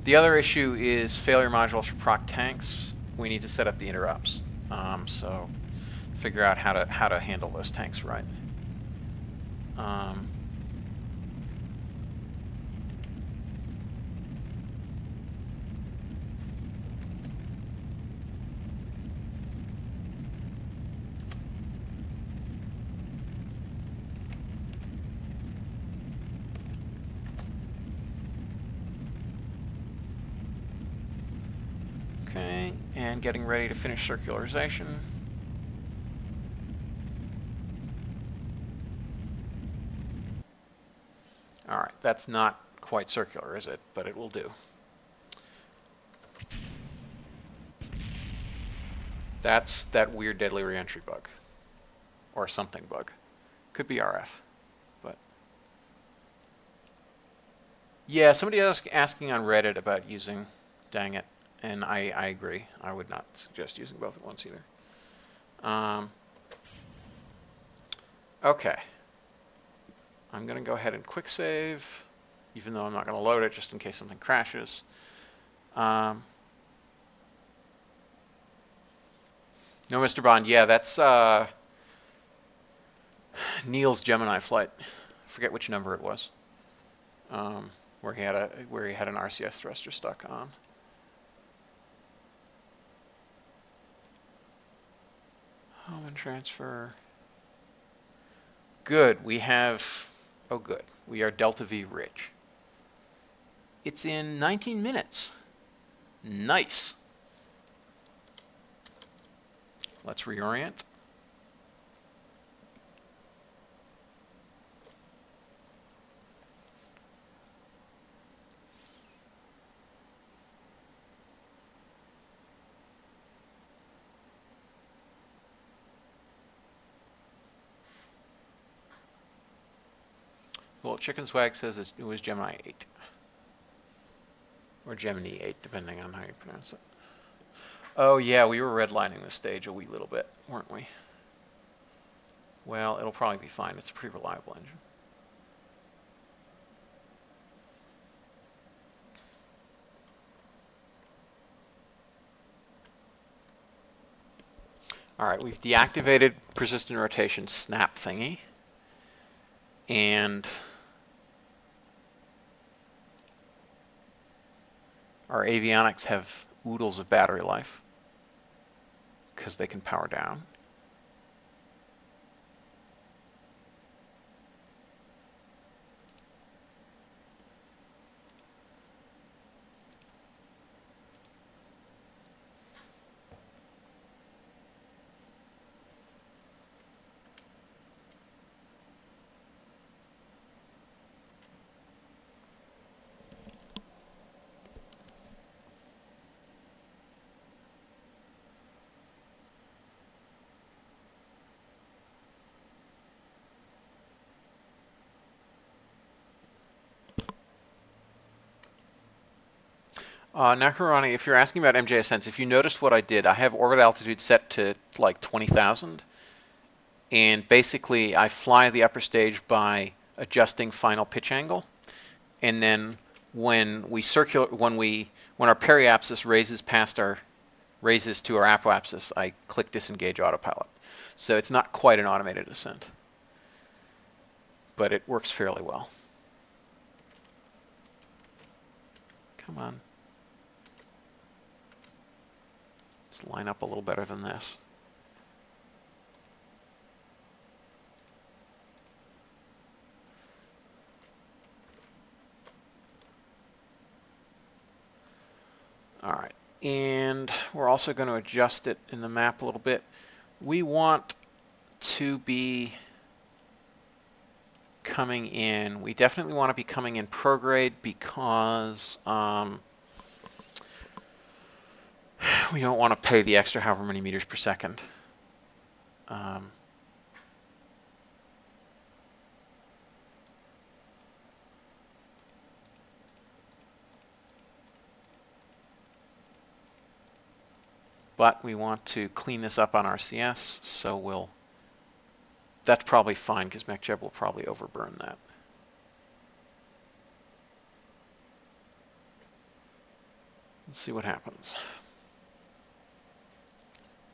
The other issue is failure modules for proc tanks. We need to set up the interrupts. So figure out how to handle those tanks right. Okay, and getting ready to finish circularization. All right, that's not quite circular, is it? But it will do. That's that weird deadly reentry bug. Or something bug. Could be RF, but... Yeah, somebody else asking on Reddit about using dang it, and I agree. I would not suggest using both at once either. Okay. I'm going to go ahead and quick save, even though I'm not going to load it, just in case something crashes. No, Mr. Bond, yeah, that's Neil's Gemini flight. I forget which number it was, where he had an RCS thruster stuck on. Home and transfer. Good. We have. Oh, good. We are Delta V rich. It's in 19 minutes. Nice. Let's reorient. Well, Chicken Swag says it was Gemini 8. Or Gemini 8, depending on how you pronounce it. Oh, yeah, we were redlining this stage a wee little bit, weren't we? Well, it'll probably be fine. It's a pretty reliable engine. All right, we've deactivated persistent rotation snap thingy. And our avionics have oodles of battery life because they can power down. Nakarani, if you're asking about MJ Ascents, if you noticed what I did, I have orbit altitude set to like 20,000. And basically, I fly the upper stage by adjusting final pitch angle. And then when our periapsis raises to our apoapsis, I click disengage autopilot. So it's not quite an automated ascent, but it works fairly well. Come on. Let's line up a little better than this. All right, and we're also going to adjust it in the map a little bit. We want to be coming in. We definitely want to be coming in prograde because we don't want to pay the extra however many meters per second. But we want to clean this up on RCS, so that's probably fine because MechJeb will probably overburn that. Let's see what happens.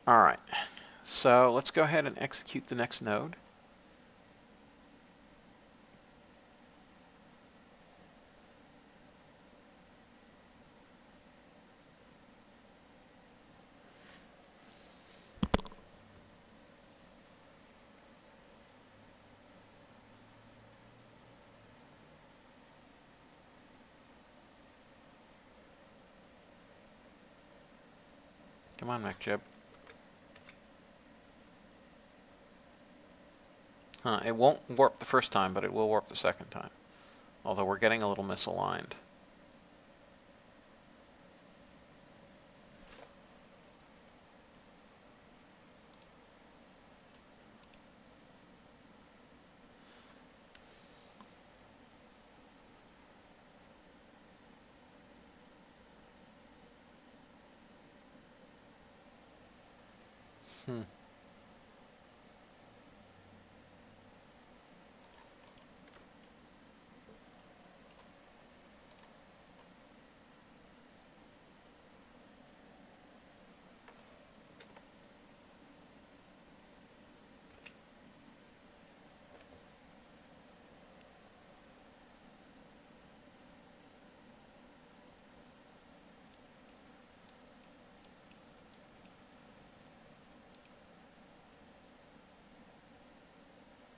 All right, so let's go ahead and execute the next node. Come on, MechJeb. It won't warp the first time, but it will warp the second time. Although we're getting a little misaligned.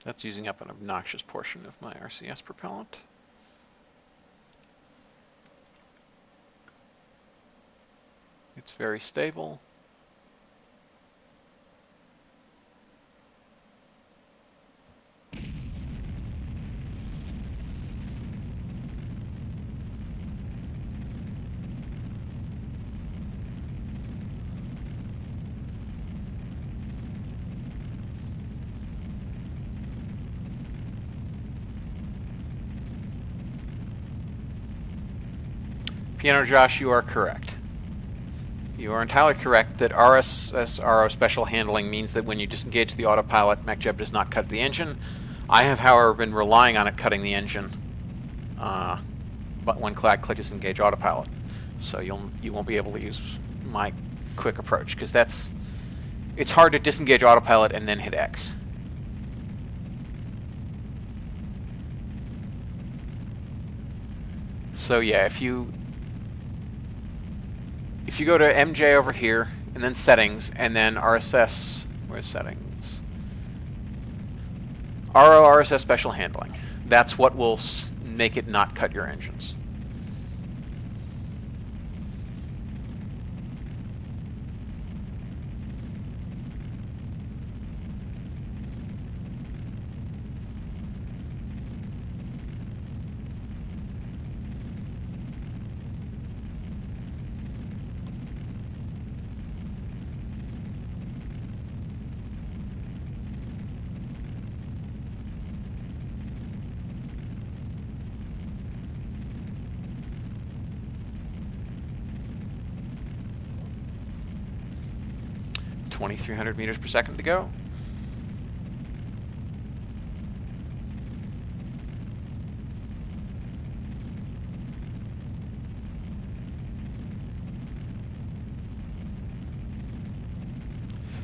That's using up an obnoxious portion of my RCS propellant. It's very stable. Piano Josh, you are correct. You are entirely correct that RSSRO special handling means that when you disengage the autopilot, MechJeb does not cut the engine. I have, however, been relying on it cutting the engine, but when click disengage autopilot. So you won't be able to use my quick approach, because it's hard to disengage autopilot and then hit X. So yeah, if you go to MJ over here, and then settings, and then RSS, where's settings? RO RSS special handling. That's what will make it not cut your engines. .300 meters per second to go.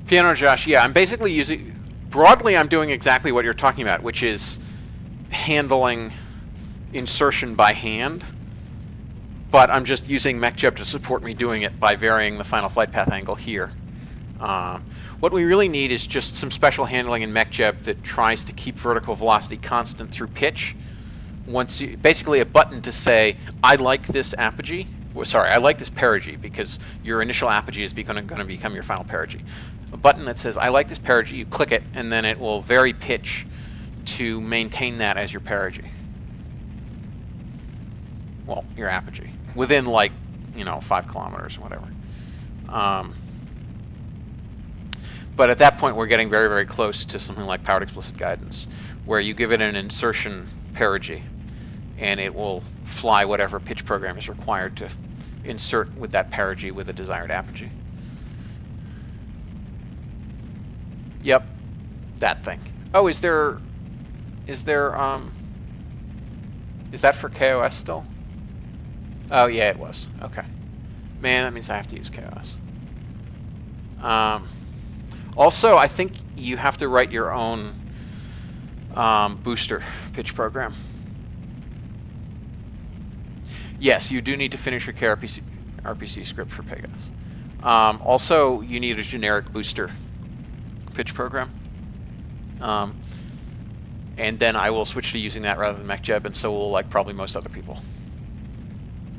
Piano Josh, yeah, I'm basically using, broadly I'm doing exactly what you're talking about, which is handling insertion by hand, but I'm just using MechJeb to support me doing it by varying the final flight path angle here. What we really need is just some special handling in MechJeb that tries to keep vertical velocity constant through pitch. Basically a button to say, I like this apogee. Well, sorry, I like this perigee, because your initial apogee is going to become your final perigee. A button that says, I like this perigee, you click it, and then it will vary pitch to maintain that as your perigee. Well, your apogee. Within, like, 5 kilometers or whatever. But at that point, we're getting very, very close to something like powered explicit guidance, where you give it an insertion perigee, and it will fly whatever pitch program is required to insert with that perigee with a desired apogee. Yep, that thing. Oh, is that for KOS still? Oh, yeah, it was. Okay. Man, that means I have to use chaos. Also, I think you have to write your own booster pitch program. Yes, you do need to finish your KRPC script for Pegasus. Also, you need a generic booster pitch program. And then I will switch to using that rather than MechJeb, and so will like probably most other people.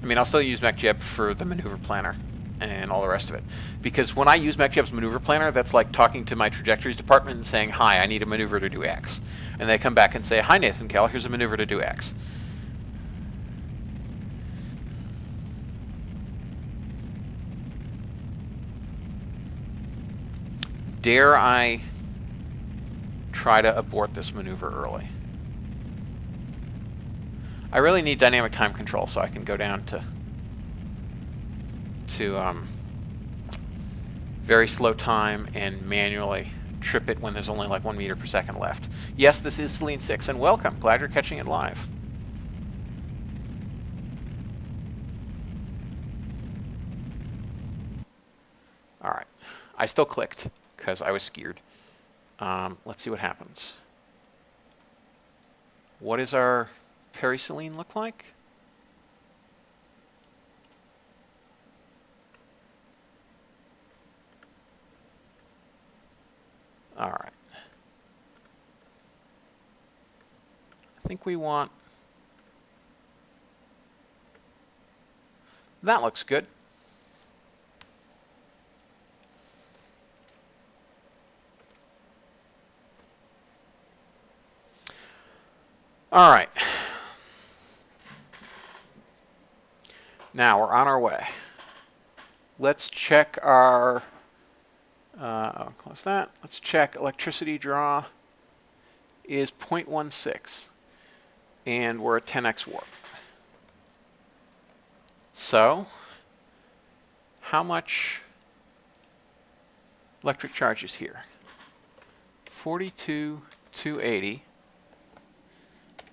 I mean, I'll still use MechJeb for the maneuver planner and all the rest of it. Because when I use MechJeb's maneuver planner, that's like talking to my trajectories department and saying, hi, I need a maneuver to do X. And they come back and say, hi, Nathan Kell, here's a maneuver to do X. Dare I try to abort this maneuver early? I really need dynamic time control so I can go down to very slow time and manually trip it when there's only like 1 meter per second left. Yes, this is Selene 6, and welcome. Glad you're catching it live. All right. I still clicked because I was scared. Let's see what happens. What does our periselene look like? All right. I think we want... That looks good. All right. Now we're on our way. Let's check our... I'll close that. Let's check electricity draw is 0.16. And we're at 10x warp. So, how much electric charge is here? 42,280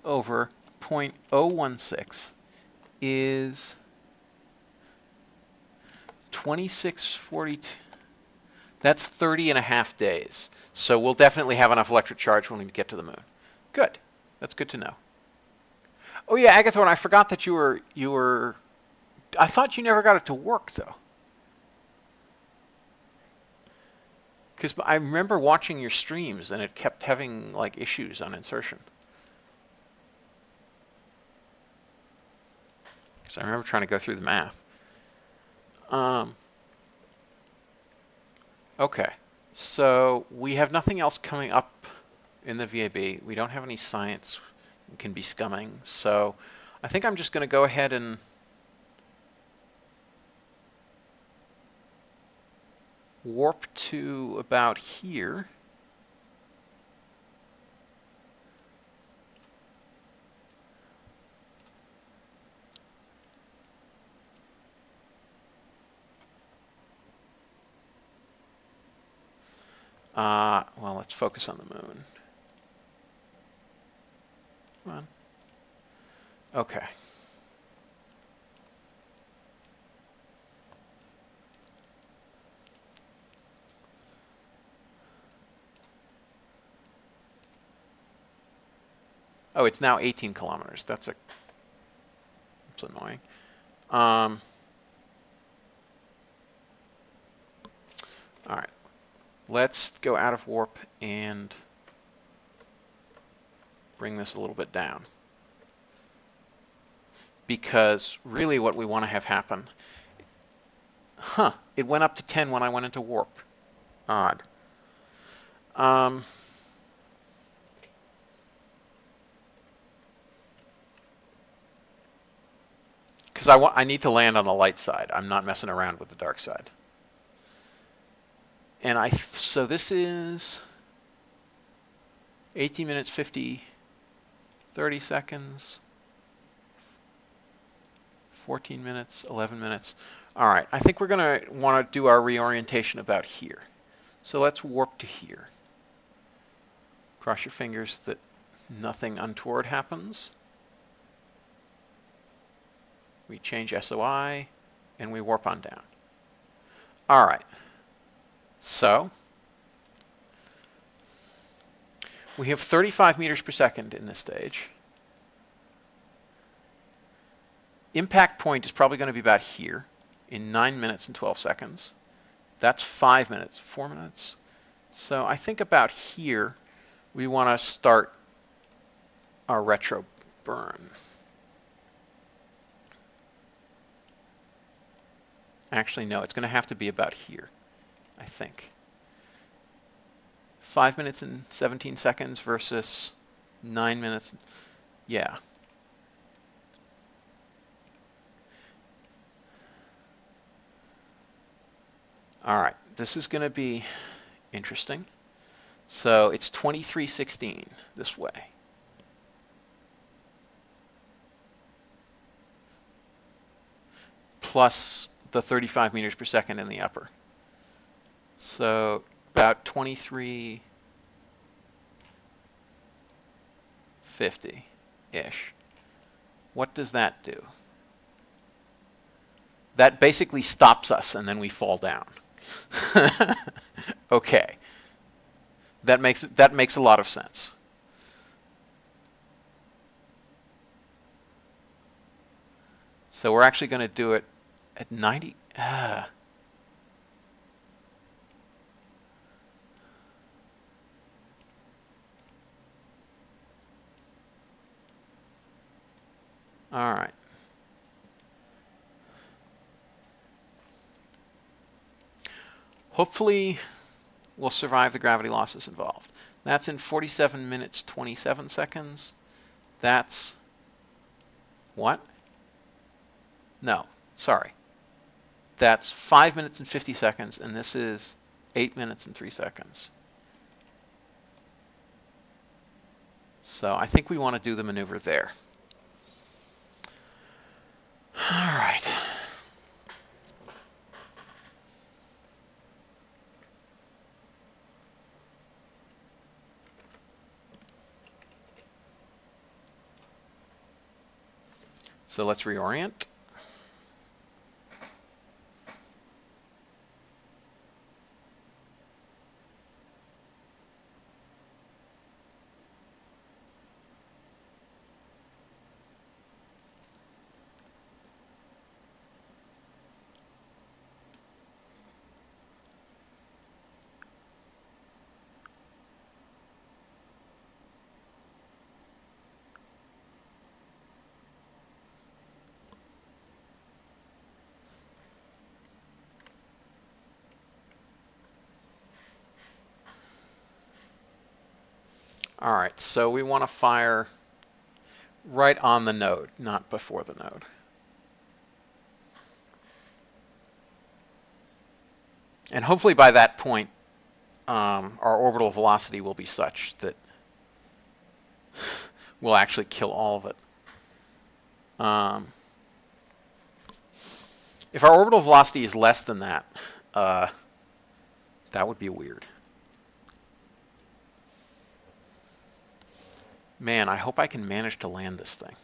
over 0.016 is 2642. That's 30.5 days. So we'll definitely have enough electric charge when we get to the moon. Good. That's good to know. Oh yeah, Agathorn, I forgot that you were... I thought you never got it to work, though. Because I remember watching your streams, and it kept having like issues on insertion. Because I remember trying to go through the math. Okay, so we have nothing else coming up in the VAB. We don't have any science we can be scumming. So I think I'm just going to go ahead and warp to about here. Well, let's focus on the moon. Come on. Okay. Oh, it's now 18 kilometers. That's annoying. All right. Let's go out of warp and bring this a little bit down. Because really what we want to have happen... Huh, it went up to 10 when I went into warp. Odd. Because I need to land on the light side. I'm not messing around with the dark side. And so this is 18 minutes, 30 seconds, 14 minutes, 11 minutes. All right, I think we're going to want to do our reorientation about here. So let's warp to here. Cross your fingers that nothing untoward happens. We change SOI. and we warp on down. All right. So we have 35 meters per second in this stage. Impact point is probably going to be about here in 9 minutes and 12 seconds. That's 5 minutes, 4 minutes. So I think about here we want to start our retro burn. Actually, no, it's going to have to be about here, I think. 5 minutes and 17 seconds versus 9 minutes. Yeah. All right, this is going to be interesting. So it's 23:16 this way. Plus the 35 meters per second in the upper. So about 23:50-ish. What does that do? That basically stops us and then we fall down. Okay. That makes a lot of sense. So we're actually going to do it at 90. All right. Hopefully, we'll survive the gravity losses involved. That's in 47 minutes, 27 seconds. That's what? No, sorry. That's 5 minutes and 50 seconds, and this is 8 minutes and 3 seconds. So I think we want to do the maneuver there. All right. So let's reorient. All right, so we want to fire right on the node, not before the node. And hopefully by that point, our orbital velocity will be such that we'll actually kill all of it. If our orbital velocity is less than that, that would be weird. Man, I hope I can manage to land this thing.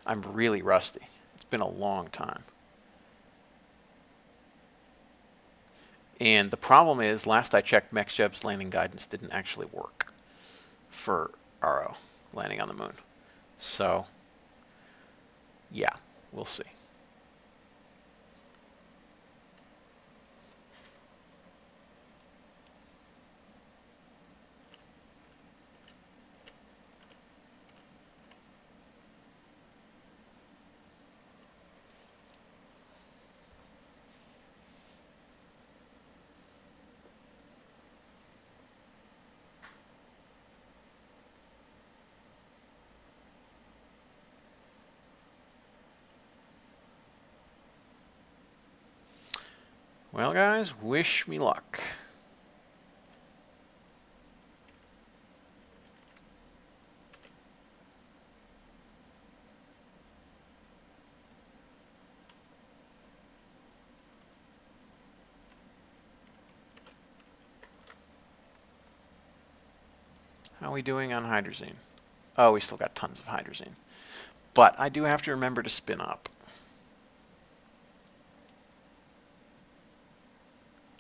I'm really rusty. It's been a long time. And the problem is, last I checked, MechJeb's landing guidance didn't actually work for RO, landing on the moon. So, yeah, we'll see. Well, guys, wish me luck. How are we doing on hydrazine? Oh, we still got tons of hydrazine. But I do have to remember to spin up.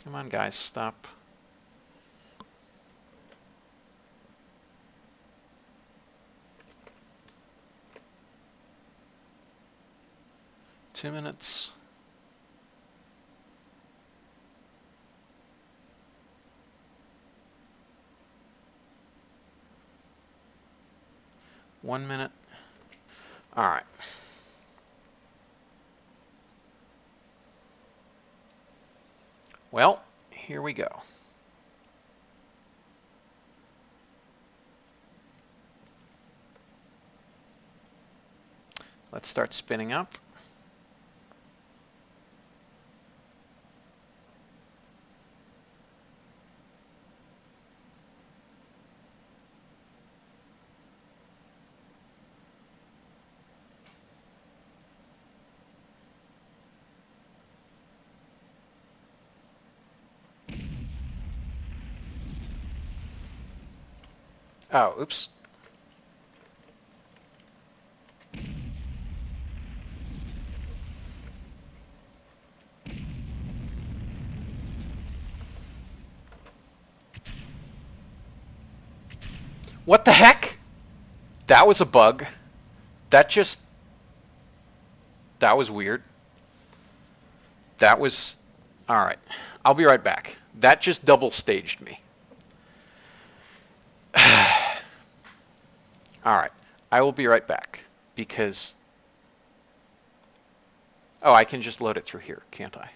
Come on, guys, stop. Two minutes. One minute. All right. Well, here we go. Let's start spinning up. Oh, oops. What the heck? That was a bug. That was weird. That was, all right. I'll be right back. That just double staged me. All right. I will be right back because, oh, I can just load it through here, can't I?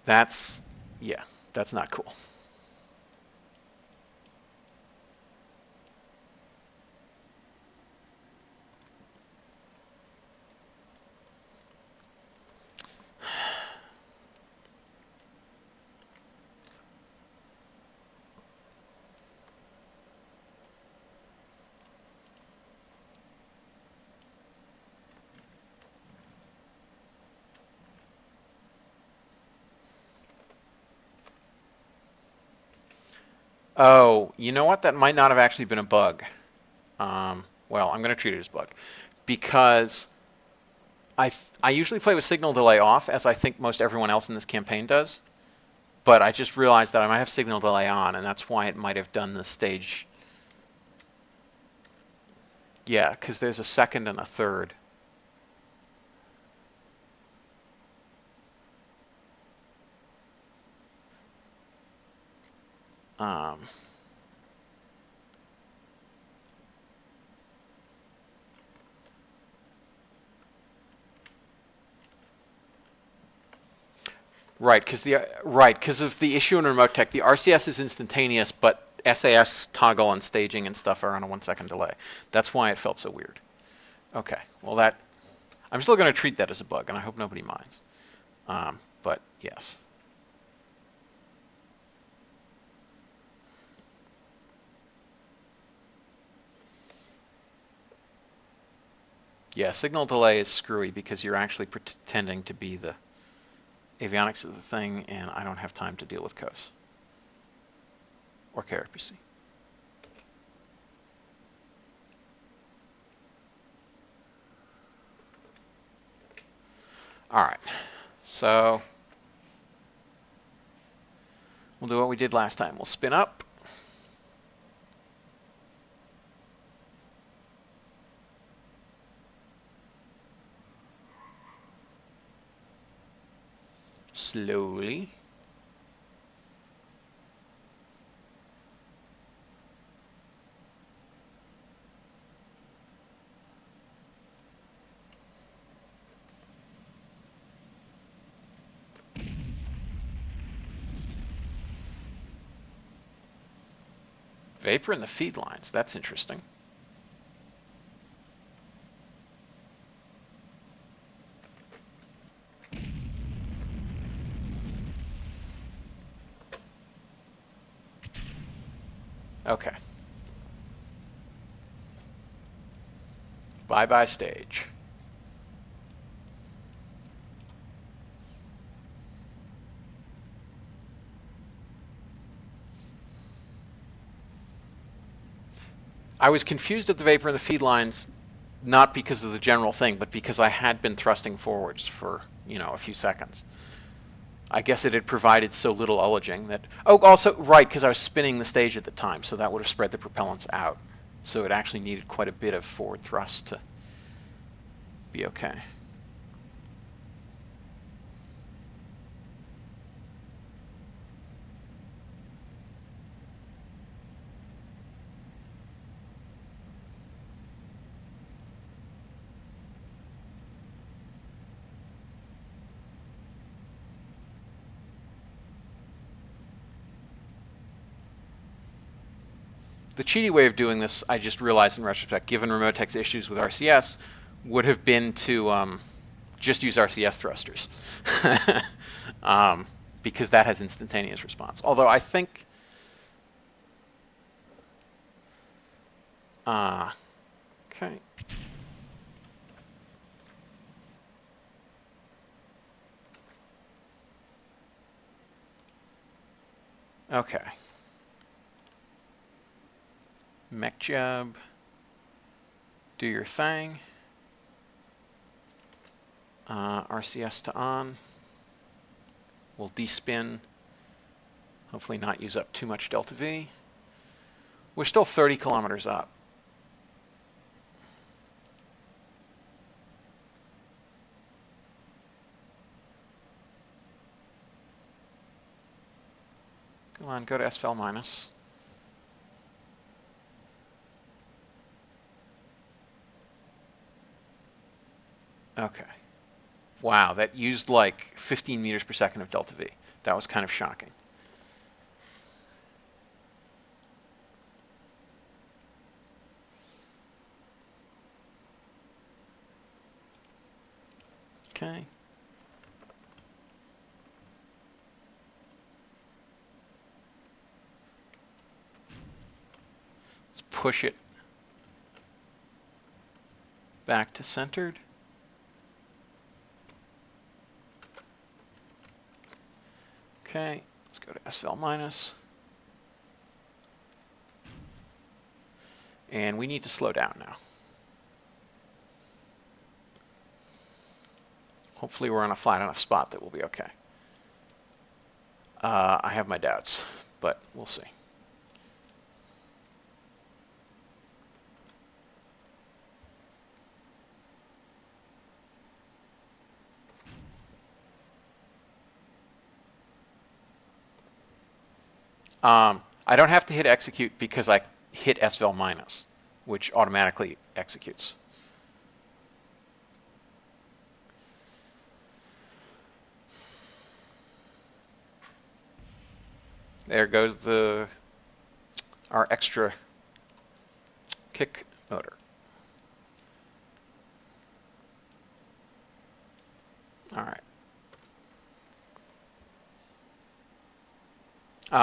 That's, yeah, that's not cool. Oh, you know what? That might not have actually been a bug. Well, I'm going to treat it as a bug because I usually play with signal delay off, as I think most everyone else in this campaign does. But I just realized that I might have signal delay on, and that's why it might have done the stage. Yeah, because there's a second and a third. Right, because of the issue in RemoteTech, the RCS is instantaneous, but SAS toggle and staging and stuff are on a 1 second delay. That's why it felt so weird. Okay, well I'm still going to treat that as a bug, and I hope nobody minds. But yes. Yeah, signal delay is screwy because you're actually pretending to be the avionics of the thing, and I don't have time to deal with COS or KRPC. All right, so we'll do what we did last time. We'll spin up. Slowly. Vapor in the feed lines. That's interesting. Okay. Bye-bye stage. I was confused at the vapor in the feed lines, not because of the general thing, but because I had been thrusting forwards for, a few seconds. I guess it had provided so little ullaging that... Oh, also, right, because I was spinning the stage at the time, so that would have spread the propellants out. So it actually needed quite a bit of forward thrust to be okay. The cheaty way of doing this, I just realized in retrospect, given RemoteTech's issues with RCS, would have been to just use RCS thrusters. Because that has instantaneous response. Although I think... okay. Okay. MechJeb, do your thing. RCS to on. We'll despin. Hopefully not use up too much delta V. We're still 30 kilometers up. Come on, go to SFL minus. Okay. Wow, that used like 15 meters per second of delta V. That was kind of shocking. Okay. Let's push it back to centered. Okay, let's go to SFL minus. And we need to slow down now. Hopefully we're on a flat enough spot that we'll be okay. I have my doubts, but we'll see. I don't have to hit execute because I hit SVL minus, which automatically executes. There goes our extra kick motor. All right.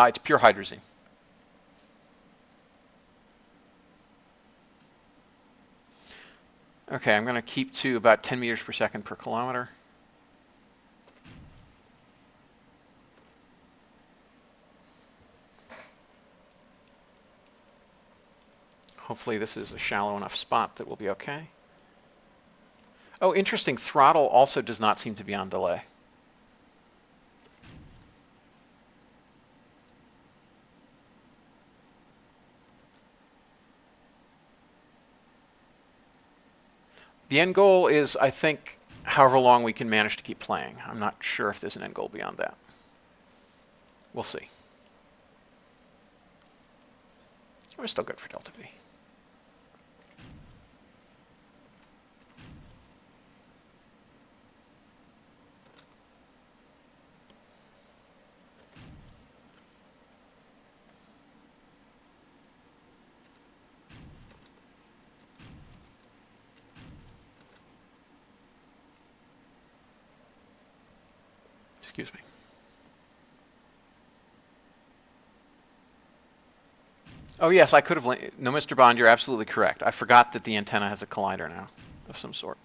It's pure hydrazine. Okay, I'm going to keep to about 10 meters per second per kilometer. Hopefully this is a shallow enough spot that we'll be okay. Oh, interesting. Throttle also does not seem to be on delay. The end goal is, I think, however long we can manage to keep playing. I'm not sure if there's an end goal beyond that. We'll see. We're still good for delta V. Excuse me. Oh yes, I could have... No, Mr. Bond, you're absolutely correct. I forgot that the antenna has a collider now of some sort.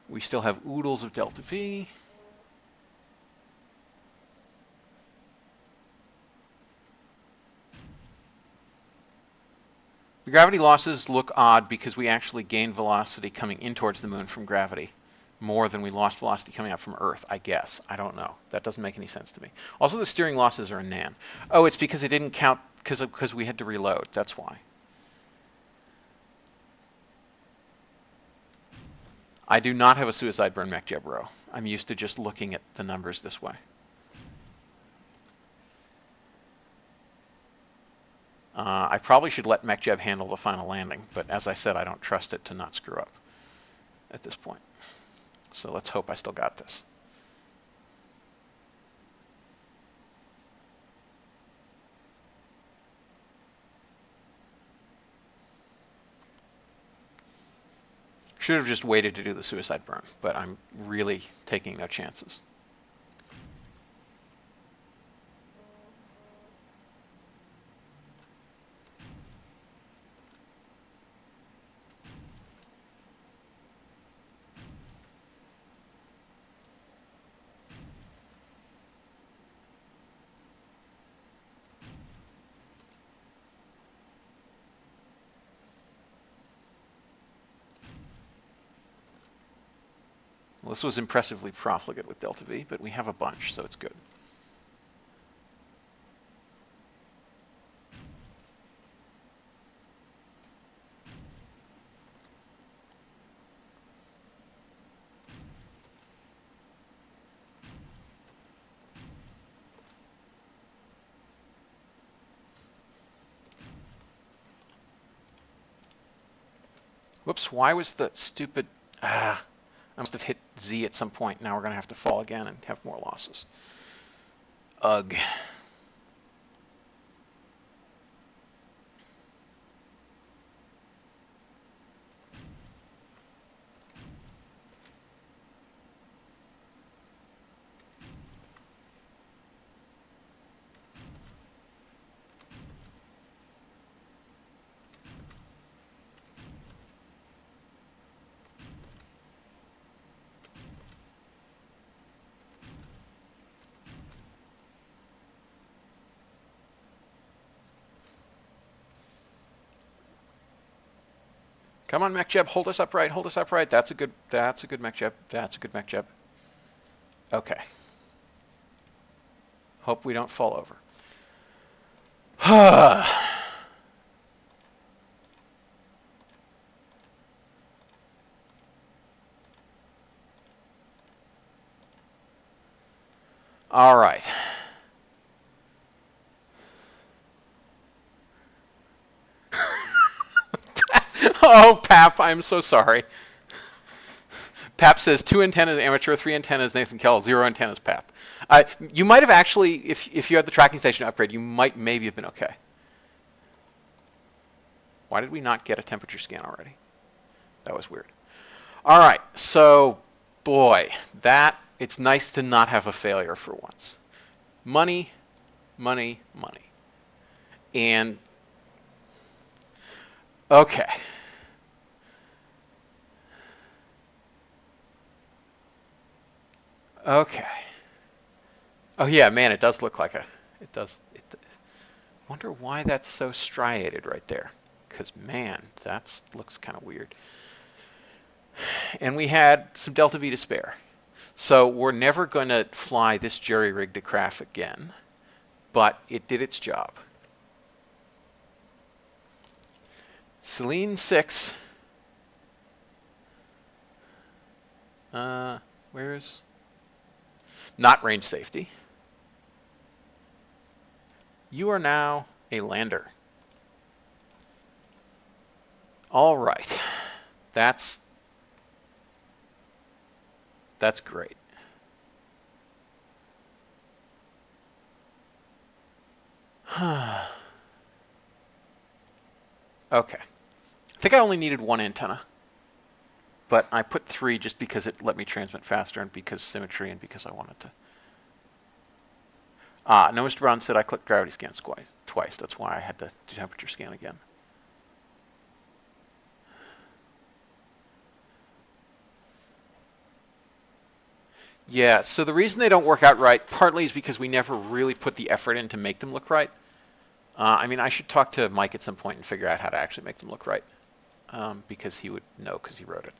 We still have oodles of delta V. The gravity losses look odd because we actually gained velocity coming in towards the moon from gravity more than we lost velocity coming out from Earth, I guess. I don't know. That doesn't make any sense to me. Also, the steering losses are a nan. Oh, it's because it didn't count because we had to reload. That's why. I do not have a suicide burn MechJeb row. I'm used to just looking at the numbers this way. I probably should let MechJeb handle the final landing, but as I said, I don't trust it to not screw up at this point. So let's hope I still got this. Should have just waited to do the suicide burn, but I'm really taking no chances. Well, this was impressively profligate with delta V, but we have a bunch, so it's good. Whoops, why was the stupid... I must have hit Z at some point. Now we're going to have to fall again and have more losses. Ugh. Come on, MechJeb, hold us upright, hold us upright. That's a good MechJeb. That's a good MechJeb. Okay. Hope we don't fall over. All right. Oh, Pap, I'm so sorry. Pap says 2 antennas amateur, 3 antennas Nathan Kell, 0 antennas Pap. You might have actually, if you had the tracking station upgrade, you might maybe have been okay. Why did we not get a temperature scan already? That was weird. All right, so boy, it's nice to not have a failure for once. Money, money, money. And okay. Okay. Oh yeah, man, it does look like it does. Wonder why that's so striated right there. Because man, that looks kind of weird. And we had some delta V to spare. So we're never going to fly this jerry-rigged craft again, but it did its job. Selene 6. Where's... Not range safety. You are now a lander. All right. That's great. Okay. I think I only needed 1 antenna. But I put 3 just because it let me transmit faster and because symmetry and because I wanted to. No, Mr. Brown said I clicked gravity scan twice. That's why I had to do temperature scan again. Yeah, so the reason they don't work out right partly is because we never really put the effort in to make them look right. I mean, I should talk to Mike at some point and figure out how to actually make them look right, because he would know because he wrote it.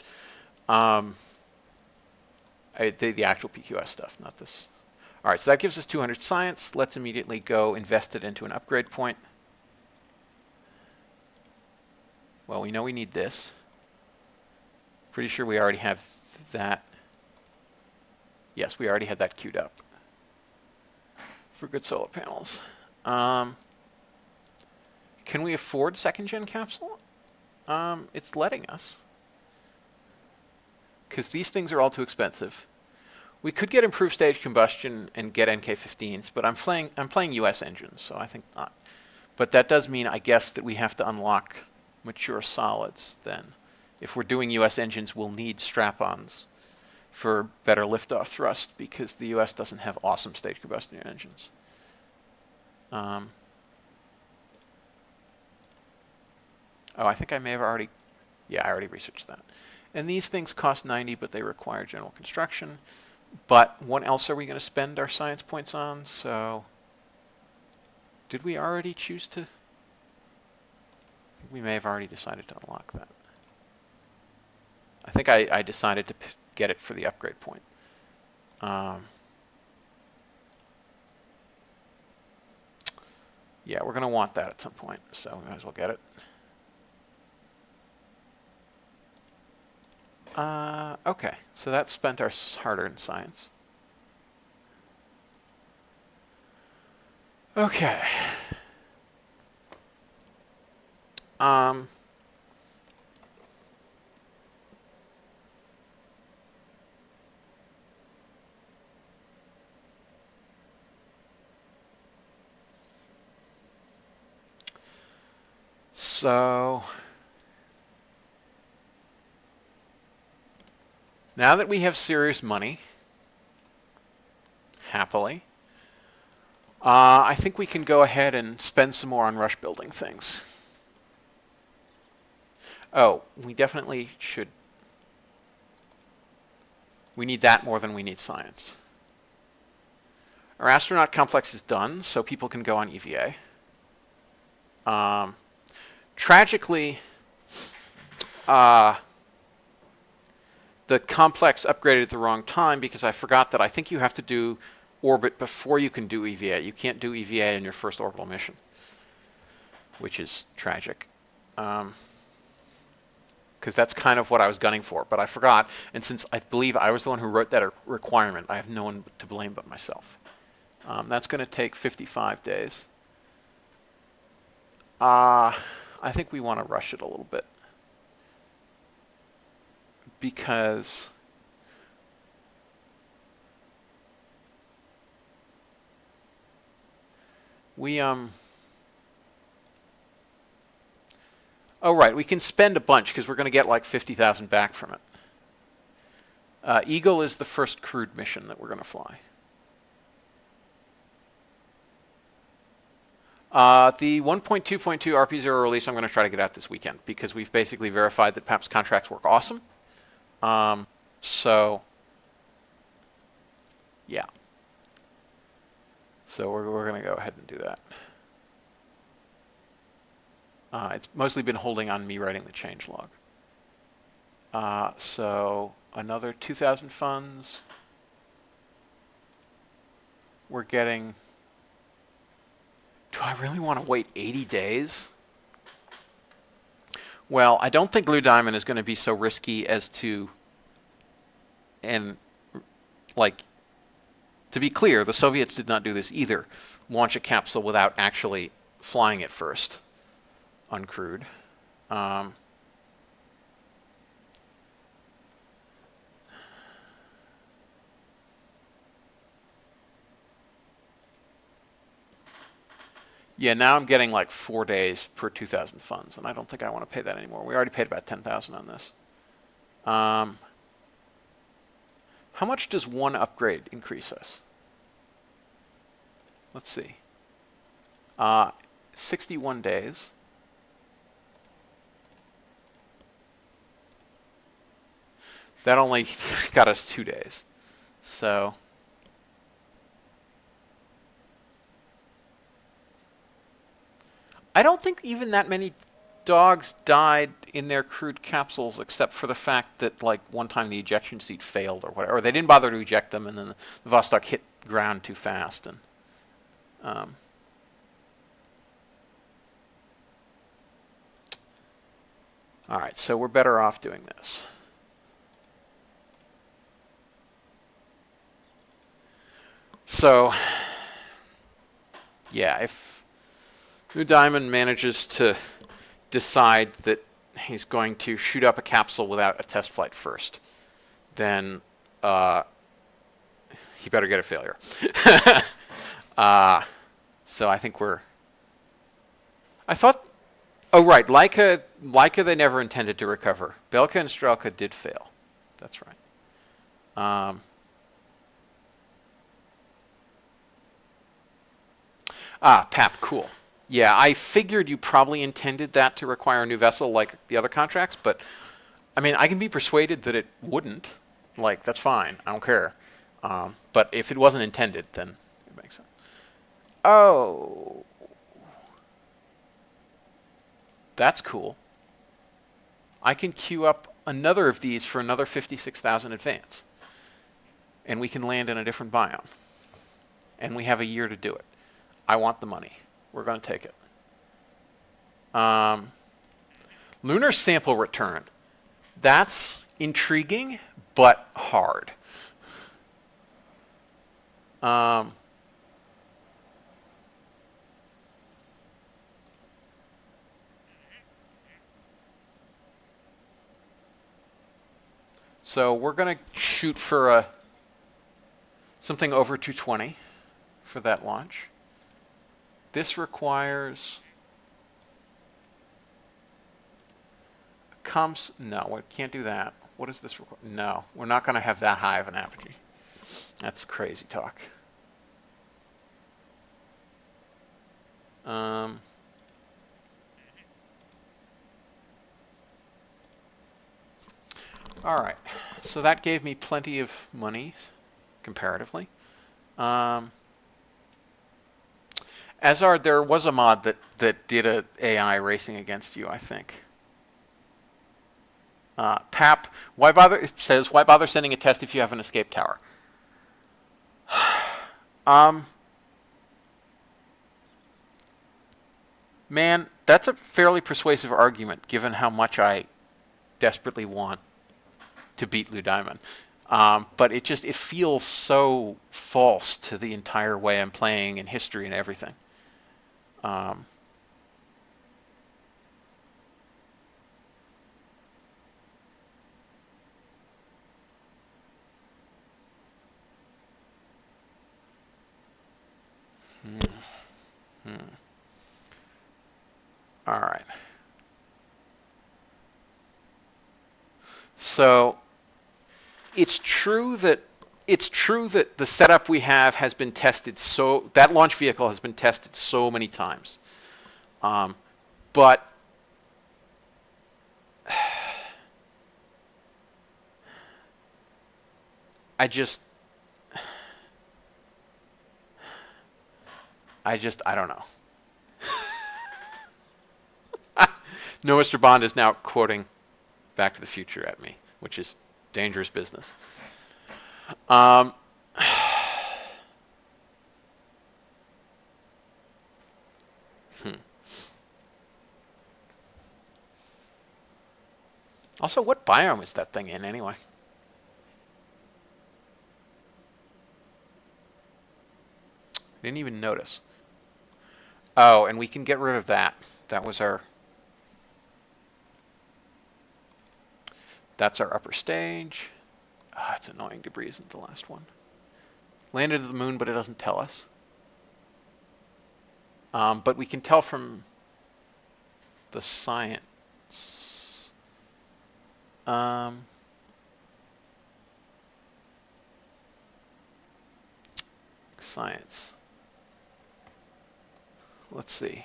The actual PQS stuff, not this. All right, so that gives us 200 science. Let's immediately go invest it into an upgrade point. Well, we know we need this. Pretty sure we already have that. Yes, we already had that queued up for good solar panels. Can we afford second-gen capsule? It's letting us, because these things are all too expensive. We could get improved stage combustion and get NK-15s, but I'm playing US engines, so I think not. But that does mean, I guess, that we have to unlock mature solids then. If we're doing US engines, we'll need strap-ons for better liftoff thrust, because the US doesn't have awesome stage combustion engines. Oh, I think I may have already, yeah, I already researched that. And these things cost 90, but they require general construction. But what else are we going to spend our science points on? So, did we already choose to? I think we may have already decided to unlock that. I think I decided to get it for the upgrade point. Yeah, we're going to want that at some point, so we might as well get it. Okay, so that spent our hard-earned science. Okay. So now that we have serious money, happily, I think we can go ahead and spend some more on rush building things. Oh, we definitely should. We need that more than we need science. Our astronaut complex is done, so people can go on EVA. Tragically, the complex upgraded at the wrong time because I forgot that I think you have to do orbit before you can do EVA. You can't do EVA in your first orbital mission, which is tragic. Because that's kind of what I was gunning for, but I forgot. And since I believe I was the one who wrote that requirement, I have no one to blame but myself. That's going to take 55 days. I think we want to rush it a little bit. Because we oh, right, we can spend a bunch because we're going to get like 50,000 back from it. Eagle is the first crewed mission that we're going to fly. The 1.2.2 RP-0 release I'm going to try to get out this weekend because we've basically verified that PAP's contracts work awesome. So, yeah. So we're going to go ahead and do that. It's mostly been holding on me writing the changelog. So another 2,000 funds. We're getting... Do I really want to wait 80 days? Well, I don't think Blue Diamond is going to be so risky as to... And, like, to be clear, the Soviets did not do this either. Launch a capsule without actually flying it first, uncrewed. Yeah, now I'm getting like 4 days per 2,000 funds, and I don't think I want to pay that anymore. We already paid about 10,000 on this. How much does one upgrade increase us? Let's see. 61 days. That only got us 2 days. So I don't think even that many dogs died in their crewed capsules, except for the fact that, like, one time the ejection seat failed or whatever. Or they didn't bother to eject them, and then the Vostok hit ground too fast. And all right, so we're better off doing this. So, yeah, if Blue Diamond manages to decide that he's going to shoot up a capsule without a test flight first, then he better get a failure. So I think we're... I thought... Oh, right. Laika they never intended to recover. Belka and Strelka did fail. That's right. Pap, cool. Yeah, I figured you probably intended that to require a new vessel like the other contracts, but I mean, I can be persuaded that it wouldn't. Like, that's fine. I don't care. But if it wasn't intended, then it makes sense. Oh. That's cool. I can queue up another of these for another 56,000 advance. And we can land in a different biome. And we have a year to do it. I want the money. We're going to take it. Lunar sample return. That's intriguing, but hard. So we're going to shoot for something over 220 for that launch. This requires comps. No, we can't do that. What does this require? No, we're not going to have that high of an apogee. That's crazy talk. All right, so that gave me plenty of money, comparatively. Azar, there was a mod that did an AI racing against you, I think. Pap, why bother sending a test if you have an escape tower? Man, that's a fairly persuasive argument, given how much I desperately want to beat Blue Diamond. But it feels so false to the entire way I'm playing and history and everything. All right. So it's true that the setup we have has been tested. So that launch vehicle has been tested so many times, but I don't know. No, Mr. Bond is now quoting Back to the Future at me, which is dangerous business. Also, what biome is that thing in anyway? I didn't even notice. Oh, and we can get rid of that. That was our... That's our upper stage. It's annoying debris isn't the last one. Landed at the moon, but it doesn't tell us. But we can tell from the science. Science. Let's see.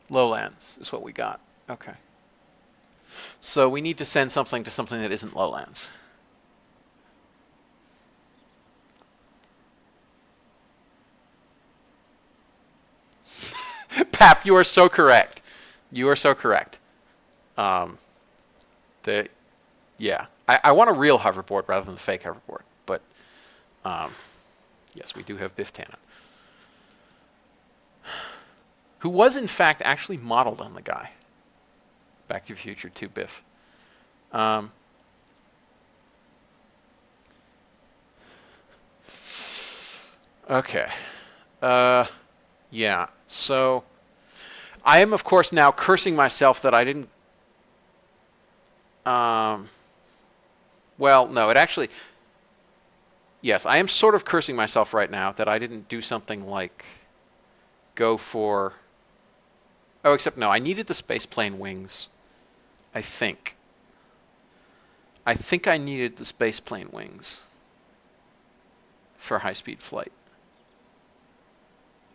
Lowlands is what we got. Okay. So we need to send something to something that isn't lowlands. Pap, you are so correct. You are so correct. Yeah, I want a real hoverboard rather than a fake hoverboard, but yes, we do have Biff Tannen, who was in fact actually modeled on the guy. Back to the Future 2 Biff. Okay. Yeah, so I am, of course, now cursing myself that I didn't... well, no, it actually... Yes, I am sort of cursing myself right now that I didn't do something like go for... Oh, except no, I needed the spaceplane wings, I think. I think I needed the spaceplane wings for high-speed flight.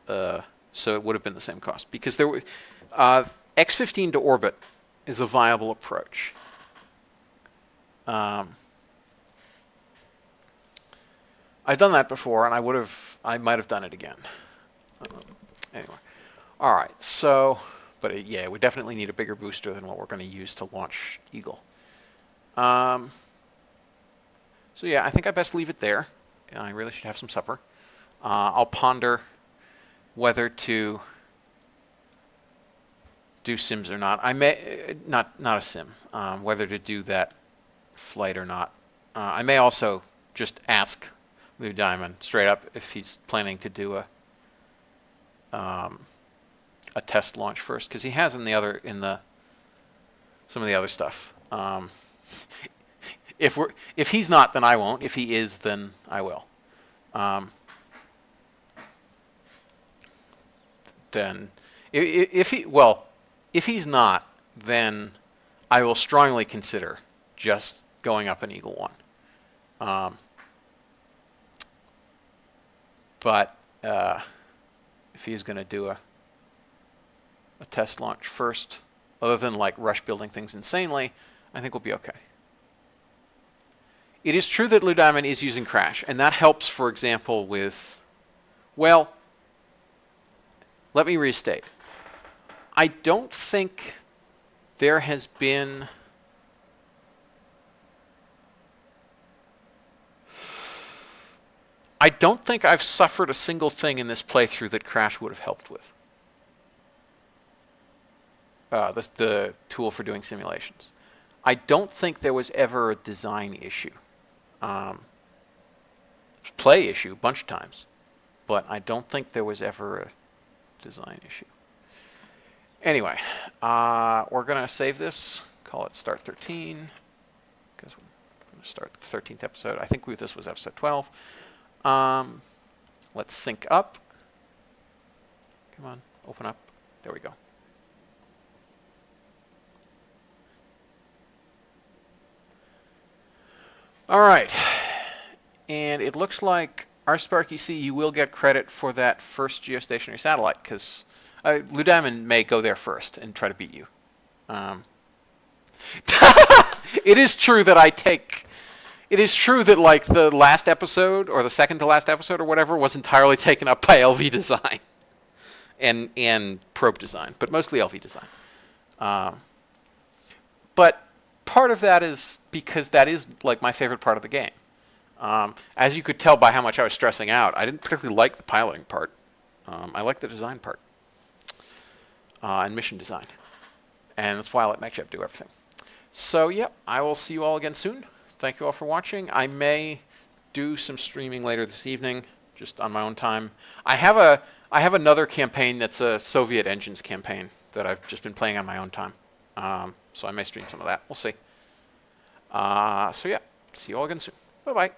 So it would have been the same cost. Because there were... X-15 to orbit is a viable approach. I've done that before, and I might have done it again. Anyway, all right. So, but yeah, we definitely need a bigger booster than what we're going to use to launch Eagle. So yeah, I think I best leave it there. I really should have some supper. I'll ponder whether to do sims or not. I may not a sim. Whether to do that flight or not. I may also just ask Lou Diamond straight up if he's planning to do a test launch first, because he has some of the other stuff. If he's not, then I won't. If he is, then I will. Then if he's not, then I will strongly consider just going up an Eagle 1. But if he's going to do a test launch first, other than like rush building things insanely, I think we'll be okay. It is true that Lou Diamond is using Crash, and that helps, for example, with, well, let me restate. I don't think there has been... I don't think I've suffered a single thing in this playthrough that Crash would have helped with. The tool for doing simulations. I don't think there was ever a design issue. Play issue a bunch of times, but I don't think there was ever a design issue. Anyway, we're going to save this, call it Start 13, because we're going to start the 13th episode. I think this was episode 12. Let's sync up. Come on, open up. There we go. All right, and it looks like RSparkEC, you will get credit for that first geostationary satellite, because Lou Diamond may go there first and try to beat you. It is true that it is true that like the last episode, or the second to last episode or whatever, was entirely taken up by LV design and probe design, but mostly LV design. But part of that is because that is like my favorite part of the game. As you could tell by how much I was stressing out, I didn't particularly like the piloting part. I like the design part and mission design, and that's why I let MechJeb do everything. So yep, I will see you all again soon. Thank you all for watching. I may do some streaming later this evening, just on my own time. I have another campaign that's a Soviet engines campaign that I've just been playing on my own time. So I may stream some of that. We'll see. So yeah, see you all again soon. Bye-bye.